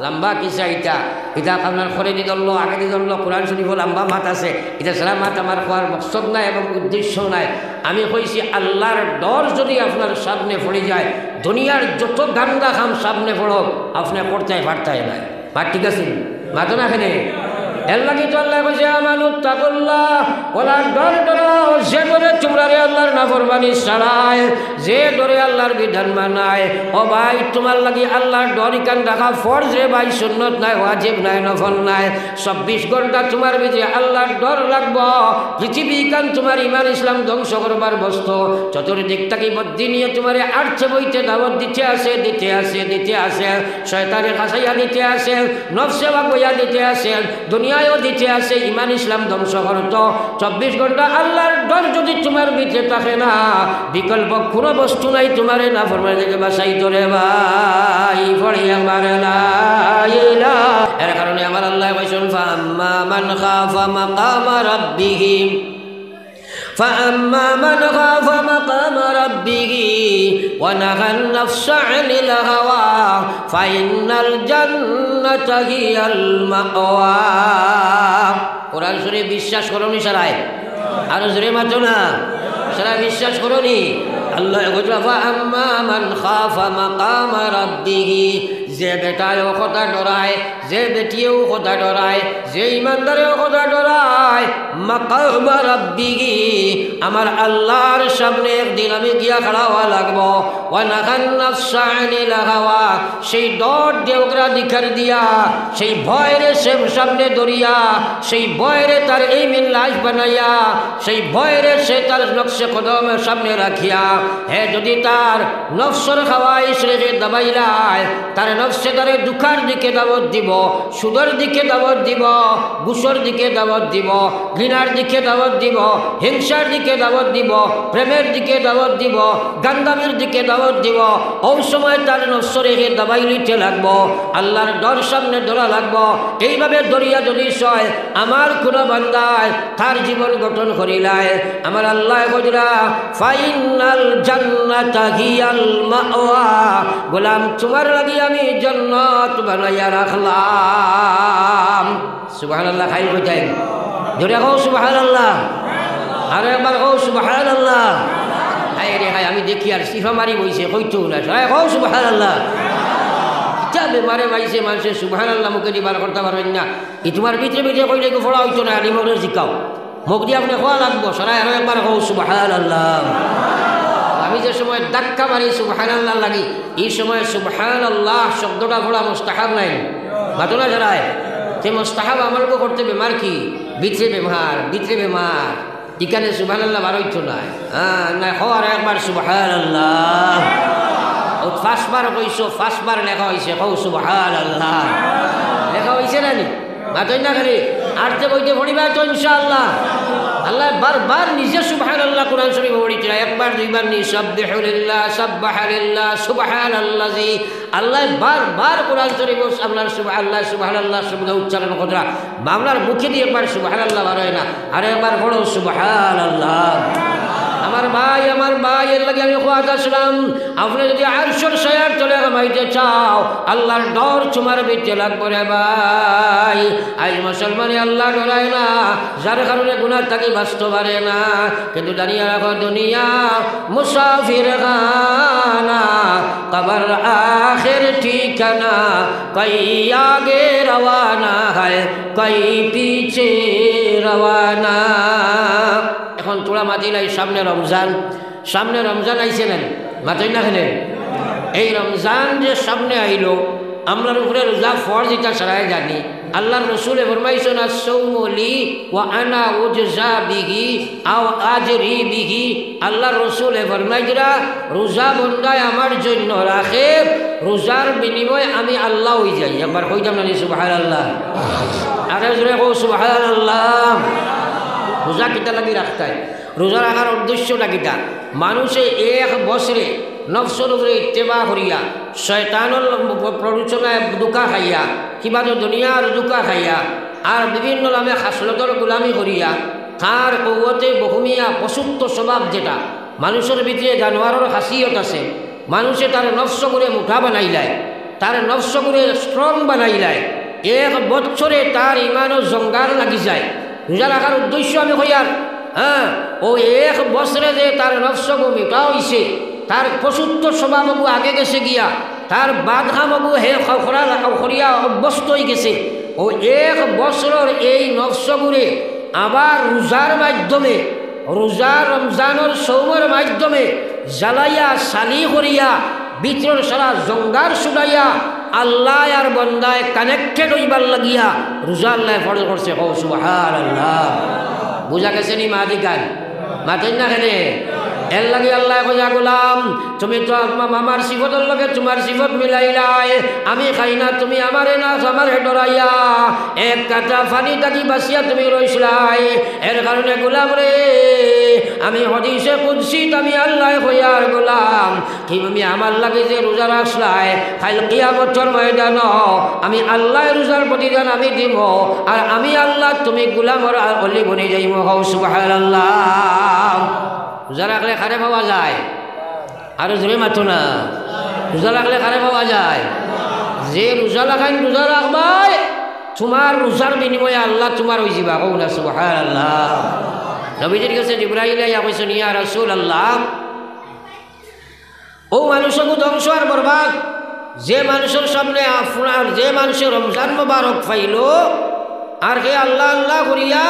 Speaker 1: লম্বা কিসা ইটা ইটা আপনার খরে দি ধরল আগে দি ধরল কোরআন শরীফ লম্বা মাত আছে এটা সারা মাত আমার খোয়ার মকসদ নাই এবং উদ্দেশ্য নাই। আমি কইছি আল্লাহর ডর যদি আপনার সামনে পড়ে যায়, দুনিয়ার যত গান্দা খাম সামনে পড়ক আপনি পড়তে পারতাই নাই। বাট ঠিক আছে মাতো না খেলে এর লাগি তো আল্লাহ কইছে আমানুত তাকুল্লাহ ওলা ডর ডরাও যে ডরে তোমরা রে আল্লাহর নাফরমানি ছাড়ায়, যে ডরে আল্লাহর বিধান মানায়। ও ভাই তোমার লাগি আল্লাহর ডর কান রাখা ফরজ রে ভাই, সুন্নত নাই, ওয়াজিব নাই, নফল নাই। 24 ঘন্টা তোমার ভিতরে আল্লাহর ডর রাখবো। পৃথিবী কান তোমার ইমান ইসলাম ধ্বংস করবার বস্তু, চতুর্দিক থেকে বদ্দি নিয়ে তোমার আর্থে বইতে দাওয়াত দিতে আসে দিতে আসে দিতে আসে, শয়তানে খাসাইয়া দিতে আসে, নফসে বা বইয়া দিতে আসে, দুনিয়ায়ও দিতে আসে, ইমান ইসলাম ধ্বংস করত। 24 ঘন্টা আল্লাহর ডর যদি তোমার ভিতরে থাকে না, বিকল্প কোনো বস্তু নাই তোমারে না ফরমান থেকে বাসাই তোরে ভাই পড়িয়া মারে না। এর কারণে আমার আল্লাহ কইছেন ফাআম্মা মান খাফা মাকামা রাব্বিহি فأما من خاف مقام ربه ونهى النفس عن الهوى فإن الجنة هي المأوى। কোরআন শরীফ বিশ্বাস করনি সারায় আর জোরে মাতো না, সারা বিশ্বাস করনি। আল্লাহ কইলা ফাআম্মা মান খাফা মাকামা রাব্বিহি, যে বেটায়ও কথা ডরায়, যে বেটিয়েও কথা ডরায়, যে ইমানদারেও কথা ডরায়, মাকামা রাব্বিহি আমার আল্লাহর সামনে একদিন আমি গিয়া খাড়া হওয়া লাগবো। ওয়া নাহান নাফসা আনিল হাওয়া, সেই ডর দেওগ্রা দিখার দিয়া, সেই ভয়রে সে সামনে দরিয়া, সেই ভয়রে তার এই মিন লাশ বানাইয়া, সেই ভয়রে সে তার নকশে কদমের সামনে রাখিয়া, হে যদি তার নফসর খাওয়াইশ রেখে দাবাইলায়, তার নফসে তারে দুঃখার দিকে দাওয়াত দিব, সুদের দিকে দাওয়াত দিব, ঘুষের দিকে দাওয়াত দিব, ঘৃণার দিকে দাওয়াত দিব, হিংসার দিকে দাওয়াত দিব, প্রেমের দিকে দাওয়াত দিব, গান্দামের দিকে দাওয়াত দিব। ওই সময় তার নফস রেখে দাবাই লিতে লাগবো, আল্লাহর ডর সামনে ধরা লাগবো। এইভাবে দরিয়া যদি সয় আমার কোন বান্দায় তার জীবন গঠন করিলায়, আমার আল্লাহ কইরা ফাইনাল জান্নাতা হিয়াল মাওয়া, গোলাম তোমার লাগি আমি জান্নাত বানাইয়া রাখলাম। সুবহানাল্লাহ। খাই কইতাই জোরে কও সুবহানাল্লাহ, আর একবার কও সুবহানাল্লাহ। হাই রে হাই, আমি দেখি আর সিফা মারি বইছে কইতো না, কও সুবহানাল্লাহ। কিতাবে মারে মাইছে মানুষে সুবহানাল্লাহ মুখে দিবার করতে পারবেন না। ই তোমার ভিতরে ভিতরে কইলে কি ফোড়া হইতো না, আলিমরে শিখাও, মুখ দিয়ে আপনি খোয়া লাগবো। সারা আরো একবার কও সুবহানাল্লাহ। আমি যে সময় ধাক্কা মারি সুবহানাল্লাহ লাগি, এই সময় সুবহানাল্লাহ শব্দটা পড়া মুস্তাহাব নাই, ঘটনা জানায় যে মুস্তাহাব আমলকে করতে বেমার কি বিচে বেমার, বিচে বেমার, এখানে সুবহানাল্লাহ বার হইতো না। হ্যাঁ না, হওয়ার একবার সুবহানাল্লাহ। ও ফার্স্টবার কইছো, ফার্স্টবার লেখা হয়েছে, কও সুবহানাল্লাহ লেখা হয়েছে না নি? মাতই না খালি আরতে বইতে পড়িবা তো ইনশাআল্লাহ। আল্লাহ বারবার নিজে সুবহানাল্লাহ কোরআন শরীফে পড়িছে, একবার দুইবার নি সাব্বিহু লিল্লাহ, সাব্বাহা লিল্লাহ, সুবহানাল্লাযী। আল্লাহ বারবার কোরআন শরীফে আপনার সুবহানাল্লাহ শব্দ উচ্চারণ করা, বাংলার মুখে দিয়ে একবার সুবহানাল্লাহ বার হয় না, আর একবার পড়ো সুবহানাল্লাহ। আমার ভাই এর লাগে আমি খোয়াত আসলাম, আপনি যদি আরশের ছায়ার তলে ঘুমাইতে চাও, আল্লাহর ডর তোমার ভিতরে লাগবে রে ভাই। আজ মুসলমানে আল্লাহ ডরায় না, যার কারণে গুনাহ থাকি বাঁচতে পারে না। কিন্তু জানিয়ে রাখো দুনিয়া মুসাফির খানা, কবর আখির ঠিকানা, কই আগে রওয়ানা হয় কই পিছে রওয়ানা। এখন তোরা মাদিনায় সামনে রমজান আইছে না, মাতই না খেলেন। এই রমজান যে সামনে আইলো, আমরার উপরে রোজা ফরজ, এটা সারাই জানি। আল্লাহর রসুলে ফরমাইছেন আস-সাওমু লি ওয়া আনা উজজা বিহি আও আজরি বিহি। আল্লাহর রসুলে ফরমাইরা রোজা বন্দায় আমার জন্য রাখে, রোজার বিনিময়ে আমি আল্লাহ হই যাই। একবার কইতাম না সুবহানাল্লাহ, আরে জোরে কও সুবহানাল্লাহ। রোজা কিতা লাগি রাখতায়, রোজা রাখার উদ্দেশ্যটা কিতা? মানুষে এক বছরে নফসর উপরে ইত্তেবা করিয়া, শয়তানের প্ররোচনায় দুকা খাইয়া, কিবা তো দুনিয়ার দুকা খাইয়া, আর বিভিন্ন নামে খাসলতর গোলামি করিয়া, তার কৌতে বহুমিয়া পশুত্ব স্বভাব যেটা মানুষের ভিতরে জানোয়ারের খাসিয়ত আছে, মানুষে তার নফস করে মুঠা বানাইলায়, তার নফসগুলো স্ট্রং বানাইলায়, 1 বছরে তার ইমানও জঙ্গার লাগি যায়। রোজা রাখার উদ্দেশ্য আমি কইয়ার, ও 1 বছরে যে তার নফসগু মিটা হইছে, তার পশুত্ব স্বভাবগু আগে গেছে গিয়া, তার বাদহামগু হে খরিয়া অভ্যস্ত হয়ে গেছে। ও 1 বছরের এই নফসগুরে আবার রোজার মাধ্যমে, রোজা রমজানের সৌমের মাধ্যমে জ্বালাইয়া সালি করিয়া ভিতর সারা জঙ্গার শুনাইয়া আল্লাহ আর বন্দায় কানেক্টেড হইবার লাগিয়া রোজা আল্লাহ ফরজ করছে। ও সুবহানাল্লাহ। বুঝা গেছে নি মাদিকান মাতেন না খেলে এর লাগে আল্লাহ কইয়া গোলাম, তুমি তো আমার সিফতের লগে তোমার সিফত মিলাইলাই, আমি খাই না তুমি আমারে না আমারে ডরাইয়া 1 কাটা পানি থাকি বাঁচিয়া তুমি রইসলাই। এর কারণে গোলাম রে, আমি হদিসে কুদসিত আমি আল্লাহ কইয়ার গোলাম, তুমি আমার লাগে যে রোজা রাখলাই, কাল কিয়ামতের ময়দান আমি আল্লাহ রোজার প্রতিদান আমি দিব, আর আমি আল্লাহ তুমি গোলামর অলি বনে যাইব। সুবহানাল্লাহ। রোজা রাখলে কারে পাওয়া যায়? আরো জোরে মাতো না। রোজা রাখলে কারে পাওয়া যায়? যে রোজা লাগাই রোজা রাখবাই, তোমার রোজার বিনিময়ে আল্লাহ তোমার হয়ে যাবা। কও না সুবহানাল্লাহ। নবীজির কাছে জিবরাইল আইয়া কইছেন, ইয়া রাসূলুল্লাহ, ও মানুষকে ধ্বংস আর বরবাদ, যে মানুষের সামনে আপনার, যে মানুষের রমজান মোবারক পাইল আর হে আল্লাহ আল্লাহ করিয়া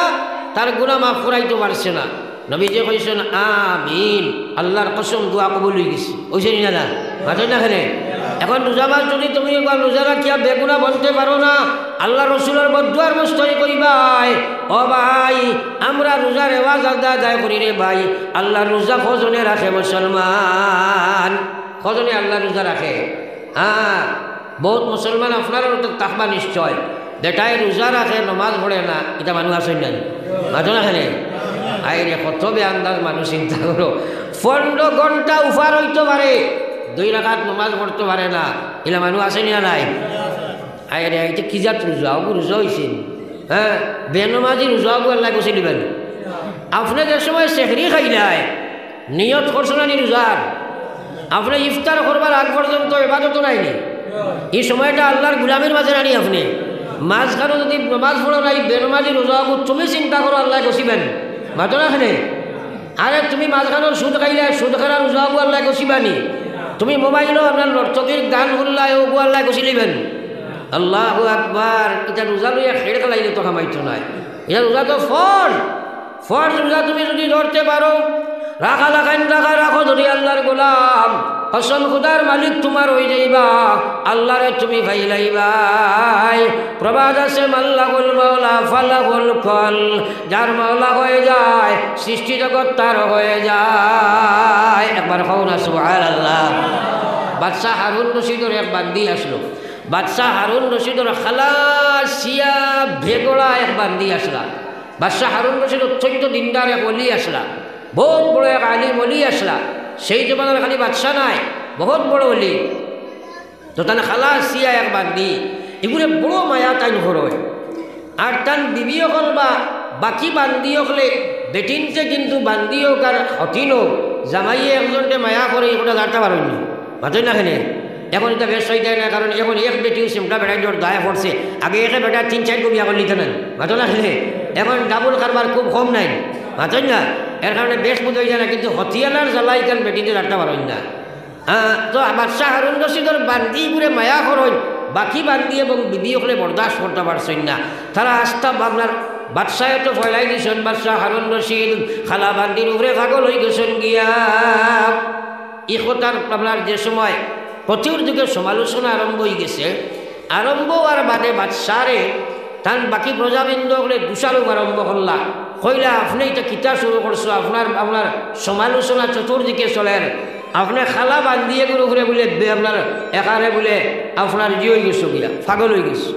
Speaker 1: তার গুনাহ মাফ করাইতে পারছে না। নবীজি কইছেন আমিন, আল্লাহর কসম দোয়া কবুল হয়ে গেছে। ওইছে না না মাথায় না খেলে। এখন রোজা মাস যদি তুমি একবার রোজা রাখিয়া বেগুনা বলতে পারো না, আল্লাহ রসুলের বদুয়ার মস্তরি করিবাই। ও ভাই, আমরা রোজার রেওয়াজ আদায় করি রে ভাই। আল্লাহ রোজা কজনে রাখে মুসলমান? কজনে আল্লাহ রোজা রাখে? বহুত মুসলমান আপনার তাকবা নিশ্চয়, বেটায় রোজা রাখে নমাজ পড়ে না, এটা মানুষ আসেন না মাথো না খেলে। আইরে কত বেআন্দাজ মানুষ, চিন্তা করো। 15 ঘন্টা উফার হইতে পারে, 2 রাকাত নমাজ পড়তে পারে না, এলা মানুষ আসেনি না নাই? আইরে এটা কি জাত রোজা? রোজা হয়েছেন বেনমাজি রোজা আল্লাহ কষে দিবেন। আপনি যে সময় সেহরি খাইলাই নিয়ত করছো না নি রোজার? আপনি ইফতার করবার আগ পর্যন্ত এবাদত নাইনি, এই সময়টা আল্লাহর গুলামের মাঝে নানি। আপনি মাঝখানে যদি নমাজ পড়ো নাই, বেনমাজি রোজা তুমি চিন্তা করো আল্লাহ কষিবেন মাতো না খানে। আরে তুমি মাঝখানোর সুদ খাইলে সুদ খানা রোজা আল্লাহ কষিবানি। তুমি মোবাইলও আপনার নর্তকীর গান শুনলাই ওগু আল্লাহ কষি লিবেন। আল্লাহু আকবার। এটা রোজা লইয়া খেড় খেলাইলে তো খামাইতো নাই। এটা রোজা তো ফরজ রোজা তুমি যদি ধরতে পারো, রাখা লাখান রাখা রাখো যদি আল্লাহর গোলাম, কসম খুদার মালিক তোমার হয়ে যাইবা, আল্লাহরে তুমি ভাইলাইবাই। প্রবাদ আছে মাল্লাহুল মাওলা ফালাহুল কল, যার মাওলা হয়ে যায় সৃষ্টি জগৎ তার হয়ে যায়। একবার কও না সুবহানাল্লাহ। বাদশাহ হারুন রশিদের এক বান্দি আসলো, বাদশাহ হারুন রশিদের খালাসিয়া ভেগড়া এক বান্দি আসলা। বাদশাহ হারুন রশিদ অত্যন্ত দিনদার এক অলি আসলা, বহুত বড় এক আলিম অলি আসলা। সেই জমানার খালি বাদশাহ নাই, বহুত বড় অলি। তো তান খালাসিয়া এক বান্দি, এগুলো বড় মায়া তাইন ঘরয়। আর তান বিবি অকল বা বাকি বান্দি হলে বেটিনতে কিন্তু বান্দি হোক আর হতিন হোক, জামাইয়ে একজনকে মায়া করে এগুলো জানতে পারেন না মাতই না খেলে। এখন এটা বেশ হয়ে যায় না, কারণ এখন এক বেটিও সিমটা বেড়াই জোর দায়া পড়ছে। আগে একে বেটা 3-4 কবি এখন লিখে নেন মাতো না খেলে। এখন ডাবল কারবার খুব কম নাই মাতই না, এর কারণে বেশ বোধ হয়ে যায় না। কিন্তু হতিয়ালার জ্বালাই কেন বেটিতে জানতে পারেন না। তো বাদশাহ হারুন রশিদের বান্দি ঘুরে মায়া করেন, বাকি বান্দি এবং বিবি হলে বরদাস্ত করতে পারছেন না। তারা আস্থা আপনার বাদশাহে তো ফয়লাই দিয়েছেন। বাদশাহ হারুন রশিদ খালা বান্দির উপরে পাগল হয়ে গেছেন গিয়া। ই কথার আপনার যে সময় প্রচুর যুগে সমালোচনা আরম্ভ হয়ে গেছে, আরম্ভ আর বাদে বাদশারে তান বাকি প্রজাবৃন্দ বলে দুষারোপ আরম্ভ করলা। কইলা আপনি এটা কিতা শুরু করছো, আপনার সমালোচনা চতুর্দিকে চলেন, আপনি খালা বান্ধিয়ে করে ঘুরে বলে আপনার একারে বলে আপনার জি হয়ে গেছো গিয়া, পাগল হয়ে গেছে।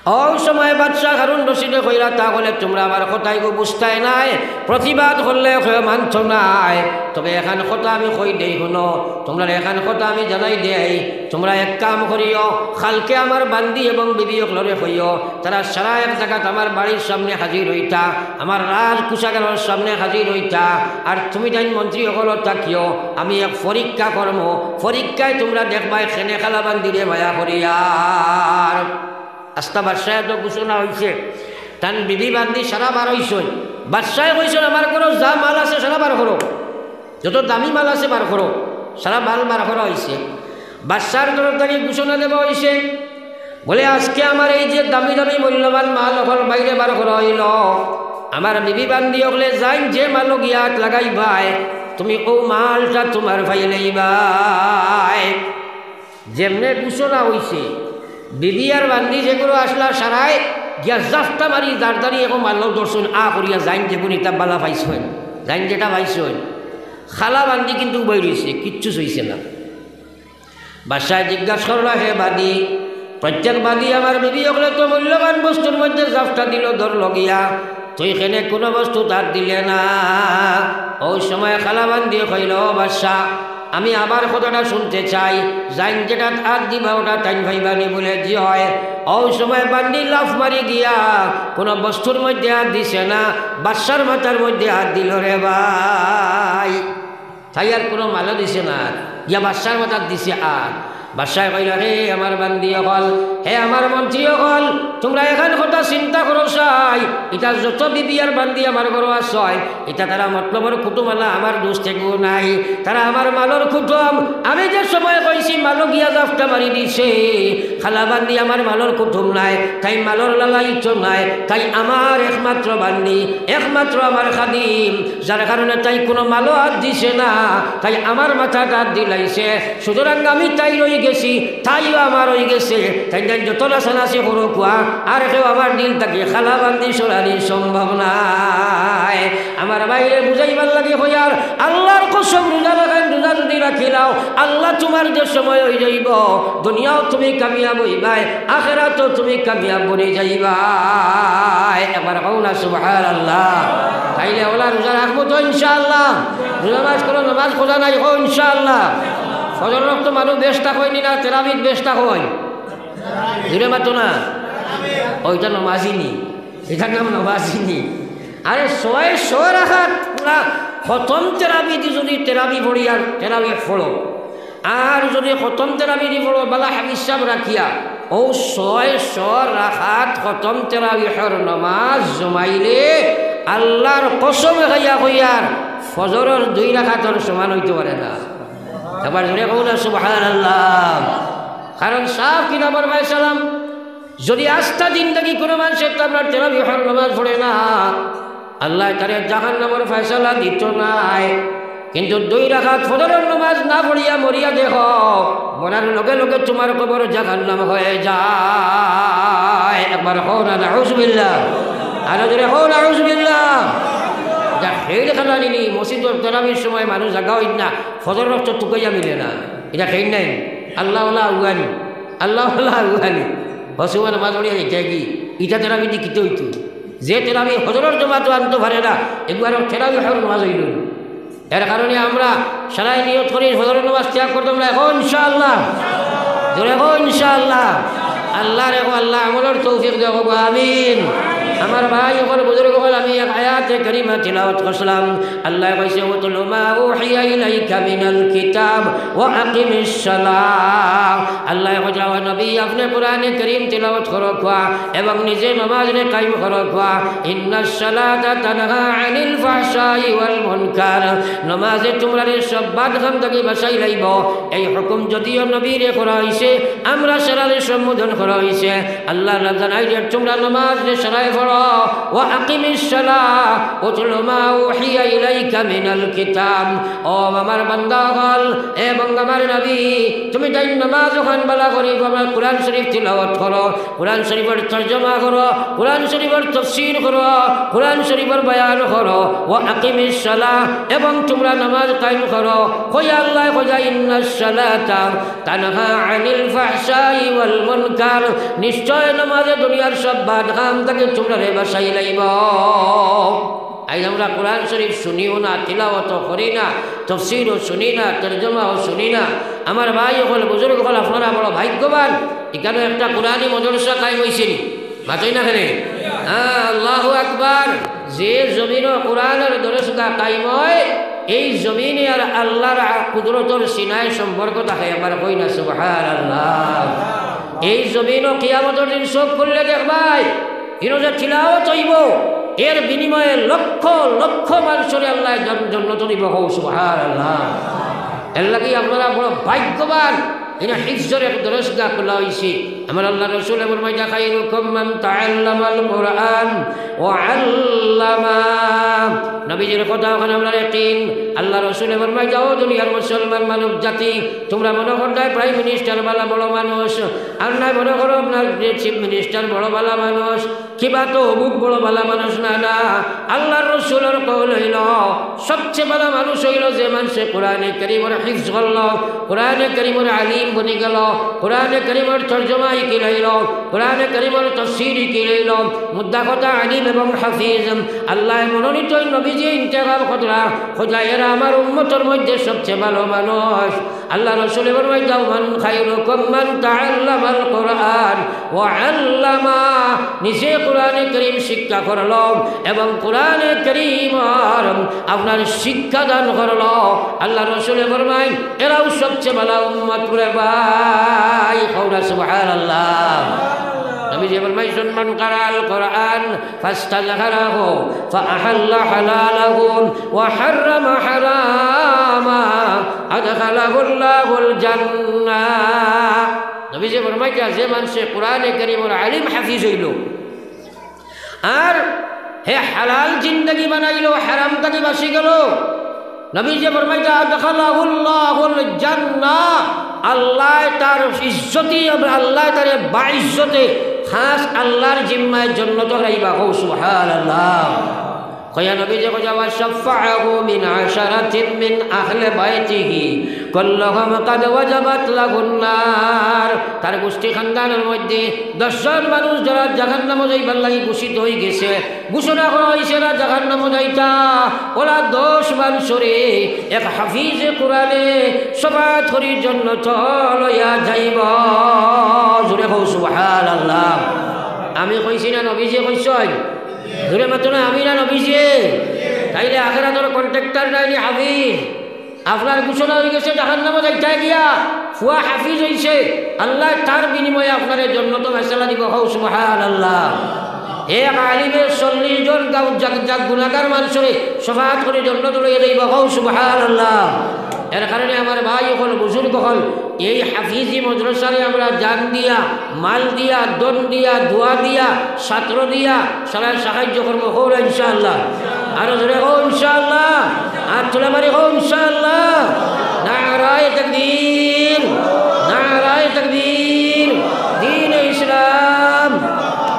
Speaker 1: ওই সময় বাদশাহ হারুন রশিদে কইরা তাহলে তোমরা আমার কথাই গো বুঝতাই নাই, প্রতিবাদ করলে মানছ নাই। তবে এখান কথা আমি কই দেই, শুনো, তোমরা এখান কথা আমি জানাই দেই। তোমরা এক কাম করিও, কালকে আমার বান্দি এবং বিবি অকলরে কইও তারা সারা এক জায়গাত আমার বাড়ির সামনে হাজির হইতা, আমার রাজ কুশাগারের সামনে হাজির হইতা। আর তুমি তাই মন্ত্রী অকল থাকিও, আমি এক পরীক্ষা করম, পরীক্ষায় তোমরা দেখবাই খেনে খালা বান্দিরে মায়া করিয়ার। আস্তা বাদশাহ তো ঘোষণা হয়েছে, তান বিবি বান্দি সারা বার হইছেন। বাদশাহ কইছেন আমার করো, যা মাল আছে সারা বার করো, যত দামি মাল আছে বার করো, সারা মাল বার করা হয়েছে। বাদশার তরফ থেকে ঘোষণা দেওয়া হয়েছে, বলে আজকে আমার এই যে দামি দামি মূল্যবান মাল এখন বাইরে বার করা হইল, আমার বিবি বান্দি হলে যাই যে মাল গিয়াত লাগাই ভাই, তুমি ও মালটা তোমার ভাই লইবাই। যেমনে ঘোষণা হয়েছে, বিবি আর বান্দি যেগুলো আসলা সারাই গিয়া জাফটা মারি দাঁড় এখন মাল্য দর্শন করিয়া যাইন যেগুলো ইতাব বালা পাইছেন, যাইন যেটা পাইছেন। খালা বান্দি কিন্তু বই রয়েছে, কিচ্ছু চইছে না। বাসায় জিজ্ঞাসা করলো, হে বাদি, প্রত্যেক বাদি আমার বিবি হলে তো মূল্যবান বস্তুর মধ্যে জাফটা দিল ধরল গিয়া, তুই এখানে কোনো বস্তু তার দিলে না। ওই সময় খালা বান্দি কইল, বাদশা আমি আবার কথাটা শুনতে চাই, যাইন যেটা হাত দিবা ওটা টাইম ভাইবানি বলে জি হয়। ওই সময় বান্দি লাফ মারি গিয়া কোনো বস্তুর মধ্যে হাত দিছে না, বাদশার মাথার মধ্যে হাত দিল রে ভাই। তাই আর কোনো মালও দিছে না, গিয়া বাদশার মাথার দিছে। আর বাদশাহ কইল, হে আমার বান্দি অকল, হে আমার মন্ত্রী অকল, তোমরা এখান কথা চিন্তা করো চাই, এটা যত বিবি আর বান্দি আমার ঘর আসয়, এটা তারা মতলবর কুটুমালা, আমার দোষ থেকেও নাই, তারা আমার মালর কুটুম। আমি যে সময় কইছি মালো গিয়া জাফটা মারি দিছে, খালা বান্দি আমার মালর কুটুম নাই, তাই মালর লালাইতো নাই, তাই আমার একমাত্র বান্দি, একমাত্র আমার খাদিম, যার কারণে তাই কোনো মালো হাত দিছে না, তাই আমার মাথাটা হাত দিলাইছে। সুতরাং আমি তাই রই গেছি, তাইও আমার হয়ে গেছে, তাই যত নাচানাচি করো কুয়া, আর কেউ আমার দিল তাকে খালা বান্দি সরানি সম্ভব নাই। আমার বাইরে বুঝাইবার লাগে হইয়ার, আল্লাহর কসম রোজা লাগান, রোজা যদি রাখিলাও আল্লাহ তোমার যে সময় হয়ে যাইব, দুনিয়াও তুমি কামিয়াব হইবাই, আখিরাতেও তুমি কামিয়াব বনে যাইবাই। একবার কও না সুবহানাল্লাহ। তাইলে ওলা রোজা রাখবো তো ইনশাআল্লাহ, রোজা মাস করো, নামাজ খোঁজা নাই হো ইনশাআল্লাহ। ফজর রক্ত মানুষ বেশটা হয়নি না, তেরাবিদ বেশটা হয় ধীরে মাতো না, ওইটা নমাজিনি, এটার নাম নমাজিনি। আরে ছয় রাখাত পুরা খতম তেরাবি দি যদি তেরাবি পড়ি আর তেরাবি ফলো, আর যদি খতম তেরাবি দি ফলো বালা হিসাব রাখিয়া ও 6 রাখাত খতম তেরাবিহর নমাজ জমাইলে আল্লাহর কসম খাইয়া কইয়ার ফজরের 2 রাখাতর সমান হইতে পারে না। এবার জোরে কও না সুবহানাল্লাহ। কারণ সাফ কিতাবের ফায়সালাম, যদি আস্থা জিন্দেগি কোনো মানুষের আপনার তারাবিহর নামাজ পড়ে না, আল্লাহ তারে জাহান্নামের ফায়সালা দিত নাই। কিন্তু 2 রাকাত ফজরের নামাজ না পড়িয়া মরিয়া দেখো, মরার লগে লগে তোমার কবর জাহান্নাম হয়ে যায়। একবার কও না নাউযুবিল্লাহ, আর জোরে কও নাউযুবিল্লাহ। যা খেয়ে খেলা নিনি মসজিদের তারাবির সময় মানুষ জাগা হইত না, ফজর রক্ত টুকাইয়া মিলে না, এটা খেয়ে নাই। আল্লাহ আউগানি, আল্লাহ আউগানি হসুমান নামাজ পড়িয়া এটা কি ইটা তেরাবি দি কিতে হইতো, যে তেরাবি ফজরের জমাতো আনতে পারে না, একবার তেরাবি হর নামাজ হইল। এর কারণে আমরা সারাই নিয়ত করি ফজরের নামাজ ত্যাগ করতাম না, এখন ইনশাআল্লাহ, জোরে এখন ইনশাআল্লাহ। আল্লাহ রেখো, আল্লাহ আমলের তৌফিক দেবো, আমিন। আমার ভাই ওখানে বুজুর্গ হল, আমি এক আয়াতে কারিমা তিলাওয়াত করলাম। আল্লাহ কইছে ওয়াতুল মা উহিয়া ইলাইকা মিনাল কিতাব ওয়া আকিমিস সালাহ। আল্লাহ কইছে ওয়া নবী আপনি কোরআনে কারীম তিলাওয়াত করো এবং নিজে নামাজে কায়েম করো। ইন্নাস সালাতা তানহা আনিল ফাহশাই ওয়াল মুনকার, নামাজে তোমরা সব বাদখাম থেকে বাঁচাই লাইব। এই হুকুম যদিও নবীরে করা হইছে, আমরা সারারে সম্বোধন করা হইছে। আল্লাহ জানাই যে তোমরা নামাজ সারায় করো ওয়া আকিমিস সালাহ উতলু মা উহিয়া ইলাইকা মিনাল কিতাব। ও আমার বান্দাগণ এবং আমার নবী, তুমি তাই নামাজ ওখান বেলা করি কোরআন শরীফ তিলাওয়াত করো, কোরআন শরীফের তরজমা করো, কোরআন শরীফের তাফসীর করো, কোরআন শরীফের বয়ান করো। ওয়া আকিমিস সালাহ এবং তোমরা নামাজ কায়েম করো। কই আল্লাহ কই ইন্নাস সালাতা তানহা আনিল ফাহশাই ওয়াল মুনকার, নিশ্চয় নামাজে দুনিয়ার সব বাদ কাম থেকে তোমরা বাঁচাই লাইব। আজ আমরা কোরআন শরীফ শুনিও না, তিলাওয়াতও করি না, তাফসীরও শুনি না, তরজমাও শুনি না। আমার ভাই হল বুজুর্গ হল, আপনারা বড় ভাগ্যবান, এখানে একটা কোরআনী মাদ্রাসা কায়েম হয়েছে নি, বাঁচাই না কেন? হ্যাঁ, আল্লাহু আকবার। যে জমিন কোরআনের দরসগা কায়েম হয়, এই জমিনে আর আল্লাহর কুদরতর সিনায় সম্পর্ক থাকে। একবার কই না সুবহানাল্লাহ। এই জমিনও কিয়ামতের দিন সব করলে দেখবাই ইনো যে তিলাওয়াত হইব, এর বিনিময়ে লক্ষ লক্ষ মানুষের আল্লাহ জান্নাত দিব। সুবহানাল্লাহ। এর লাগি আপনারা বড় ভাগ্যবান, এরা হিফজের এক দরসগা খোলা হয়েছে। আমার আল্লাহ রসুল ফরমাইয়া খায়রুকুম মান তাআল্লামাল কুরআন ওয়া আল্লামা। নবীজির কথা ওখানে আমরা একদিন আল্লাহ রসুল ফরমাই যাও দুনিয়ার মুসলমান মানব জাতি, তোমরা মনে করো প্রাইম মিনিস্টার বালা বড় মানুষ, আর নাই মনে করো আপনার চিফ মিনিস্টার বড় বালা মানুষ, কিবা তো অমুক বড় বালা মানুষ না। না, আল্লাহর রসুলের কওল হইল সবচেয়ে ভালো মানুষ হইল যে মানুষে কোরআনে কারীমের হিফজ করল, কোরআনে কারীমের আলিম বনি গেল, কোরআনে কারীমের তরজমা শিখি লইল, কোরআনে কারীমের তাফসীর শিখি লইল। মুদ্রা কথা আলিম এবং হাফিজ আল্লাহ মনোনীত নবীজি ইন্তেকাল কতরা খোঁজা, এরা আমার উম্মতের মধ্যে সবচেয়ে ভালো মানুষ। আল্লাহ রসুল ফরমাই যাও মান খায়রুকুম মান তাআল্লামাল কুরআন ওয়া আল্লামা, নিজে কোরআনে কারীম শিক্ষা করল এবং কোরআনে কারীম আপনার শিক্ষা দান করল। আল্লাহ রসুল ফরমাই এরাও সবচেয়ে ভালো উম্মত রে ভাই। কওলা সুবহানাল্লাহ। নবীজি ফরমাইছেন মান কারাল কুরআন ফাস্তাযহারাহু ফাআহাল্লা হালালাহু ওয়া হাররামা হারামা আদখালাহুল্লাহুল জান্নাহ। নবীজি ফরমাইছেন যে মানুষে কোরআনে কারীমের আলিম হাফিজ হইল আর হে হালাল জিন্দেগি বানাইল, হারাম থেকে বাঁচি গেল, নবীজি ফরমাইছেন আদখালাহুল্লাহুল জান্নাহ, আল্লাহ তার ইজ্জতি, আল্লাহ তার বাইজ্জতে খাস আল্লাহর জিম্মায় জান্নাত রাইবা। সুবহানাল্লাহ। কয়া নবীজি কয়া ওয়াশফাআহু মিন আশারাতিন মিন আহলি বাইতিহি কুল্লুহুম কাদ ওয়াজাবাত লাহুন নার। তার গোষ্ঠী খানদানের মধ্যে 10 জন মানুষ যারা জাহান্নামে যাইবার লাগি ঘোষিত হয়ে গেছে, ঘোষণা করা হয়েছে না জাহান্নামে যাইতা, ওরা 10 মানুষরে এক হাফিজে কোরআনে শফাআত করির জন্য লইয়া যাইব। জোরে কও সুবহানাল্লাহ। আমি কইছি না নবীজি কইছেন? ধরে মাত্র না আমি না নবীজি? তাইলে আখিরাতের কন্ট্রাক্টর নাইনি হাফিজ। আপনার ঘোষণা হয়ে গেছে জাহান্নামে যাইতে গিয়া ফুয়া হাফিজ হইছে, আল্লাহ তার বিনিময়ে আপনার জান্নাত ফয়সালা দিব। সুবহানাল্লাহ। এক আলিমের 40 জন জাগ গুনাহগার মানুষরে শফাআত করে জান্নাত লইয়া যাইব। সুবহানাল্লাহ। এর কারণে আমার ভাই হল বুজুর্গ হল, এই হাফিজি মাদ্রাসারে আমরা জান দিয়া, মাল দিয়া, দন দিয়া, দোয়া দিয়া, ছাত্র দিয়া সারা সাহায্য করবো। হোক ইনশাআল্লাহ। আরো জোরে হোক ইনশাআল্লাহ। আর তুলে মারি হোক ইনশাআল্লাহ। নারায়ে তাকবীর, নারায়ে তাকবীর, দ্বীনে ইসলাম।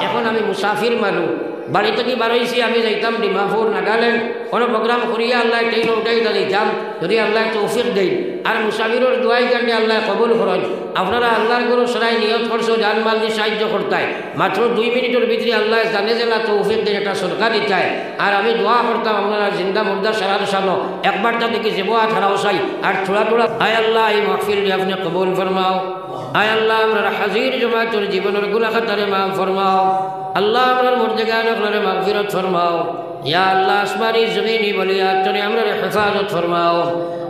Speaker 1: এখন আমি মুসাফির মানুষ, বাড়ি থেকে বারোইছি, আমি যাইতাম ডিমাপুর, নাগাল্যান্ড, কোনো প্রোগ্রাম করিয়া আল্লাহ ট্রেন উঠাই দিতাম যদি আল্লাহ তৌফিক দেয়। আর মুসাফিরের দোয়াই কারণে আল্লাহ কবুল করেন। আপনারা আল্লাহর কোনো সরাই নিয়ত করছো জান মাল দিয়ে সাহায্য করতায়, মাত্র 2 মিনিটের ভিতরে আল্লাহ জানে যে না তৌফিক দেয়, একটা সরকার দিতায়। আর আমি দোয়া করতাম আপনারা জিন্দা মুর্দা সারার সানো একবার তা দেখি যে বোয়া ছাড়াও চাই আর থোড়া থোড়া। আয় আল্লাহ এই মাহফিল আপনি কবুল ফরমাও। আয় আল্লাহ আমরা হাজির জমাতের জীবনের গুনাহ খাতারে মাফ ফরমাও। আল্লাহ আমরার মুর্দেগান আপনারে মাগফিরাত ফরমাও। ইয়া আল্লাহ আসমানি জমিনি বলিয়া তুমি আমরারে হেফাজত ফরমাও।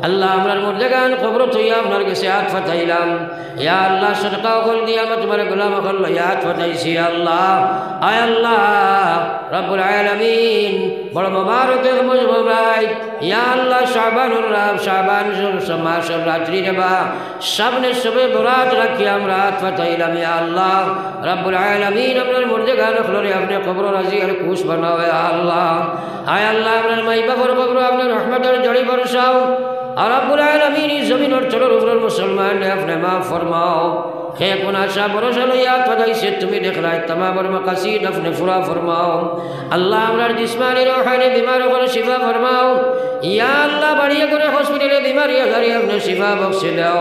Speaker 1: আল্লাহ আমরার মুর্দাগান কবর থইয়া আপনার কাছে হাত ফাটাইলাম ইয়া আল্লাহ সদকা কল দিয়া আমরা তোমার গোলাম হল হাত ফাটাইছি আল্লাহ আয় আল্লাহ রব্বুল আলামিন বড় মোবারকের মুবারক ইয়া আল্লাহ শাবানুর রাব শাবান মাসের রাত্রি রেবা সামনে সবে বরাত রাখি আমরা হাত ফাটাইলাম ইয়া আল্লাহ রব্বুল আলামিন আপনার মুর্দাগান হলরে আপনি কবর রাজি আর খুশ বানাও ইয়া আল্লাহ আয় আল্লাহ আপনার মাই বাবার কবর আপনার রহমতের জড়ি বরসাও আর রব্বুল আলামিন জমিনের চলোর উপর মুসলমান আপনি মাফ ফরমাও হে কোন আশা ভরসা লইয়া ফাদাইছে তুমি দেখলাই तमाम मकासीद अपने पूरा फरमाओ अल्लाह আমরার जिस्मानी रूहानी बीमारों को शिफा फरमाओ या अल्लाह बढ़िया करे हॉस्पिटल बीमारी हजारी अपने शिफा बख्शे लो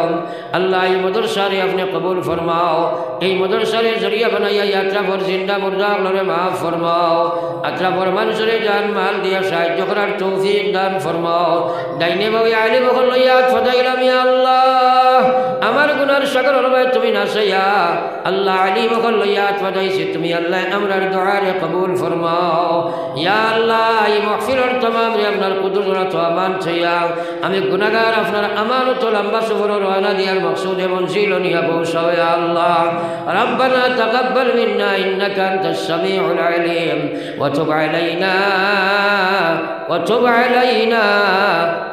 Speaker 1: अल्लाह ये मदरसा रे अपने कबूल फरमाओ এই मदरसा रे जरिया बनाया यात्रा पर जिंदा मुर्दा गुलोरे माफ फरमाओ यात्रा पर মানুষের জান মাল দিয়া সাহায্য করার তৌফিক দান ফরমাও ডাইনে বাই আলী বহল লইয়া ফাদাইলাম ইয়া আল্লাহ আমার গুনার সাগর হলবে তুমি না সইয়া আল্লাহ আলী বহল লইয়া ফাদাইছি তুমি আল্লাহ আমরার দুআ রে কবুল ফরমাও ইয়া আল্লাহ এই মাহফিলের तमाम রে আপনার কুদরত ও আমান ছইয়া আমি গুনাহগার আপনার আমানত লম্বা সফর রওনা দিয়ার মকসুদে মনজিল নিয়া পৌঁছাও ইয়া আল্লাহ ربنا تقبل منا إنك أنت السميع العليم وتب علينا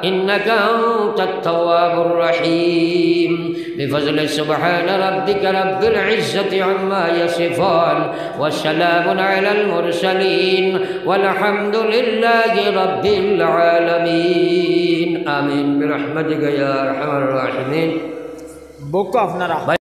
Speaker 1: إنك أنت التواب الرحيم بفضل سبحان ربك رب العزة عما يصفون والسلام على المرسلين والحمد لله رب العالمين آمين برحمتك يا أرحم الراحمين
Speaker 2: بوكو أفنرا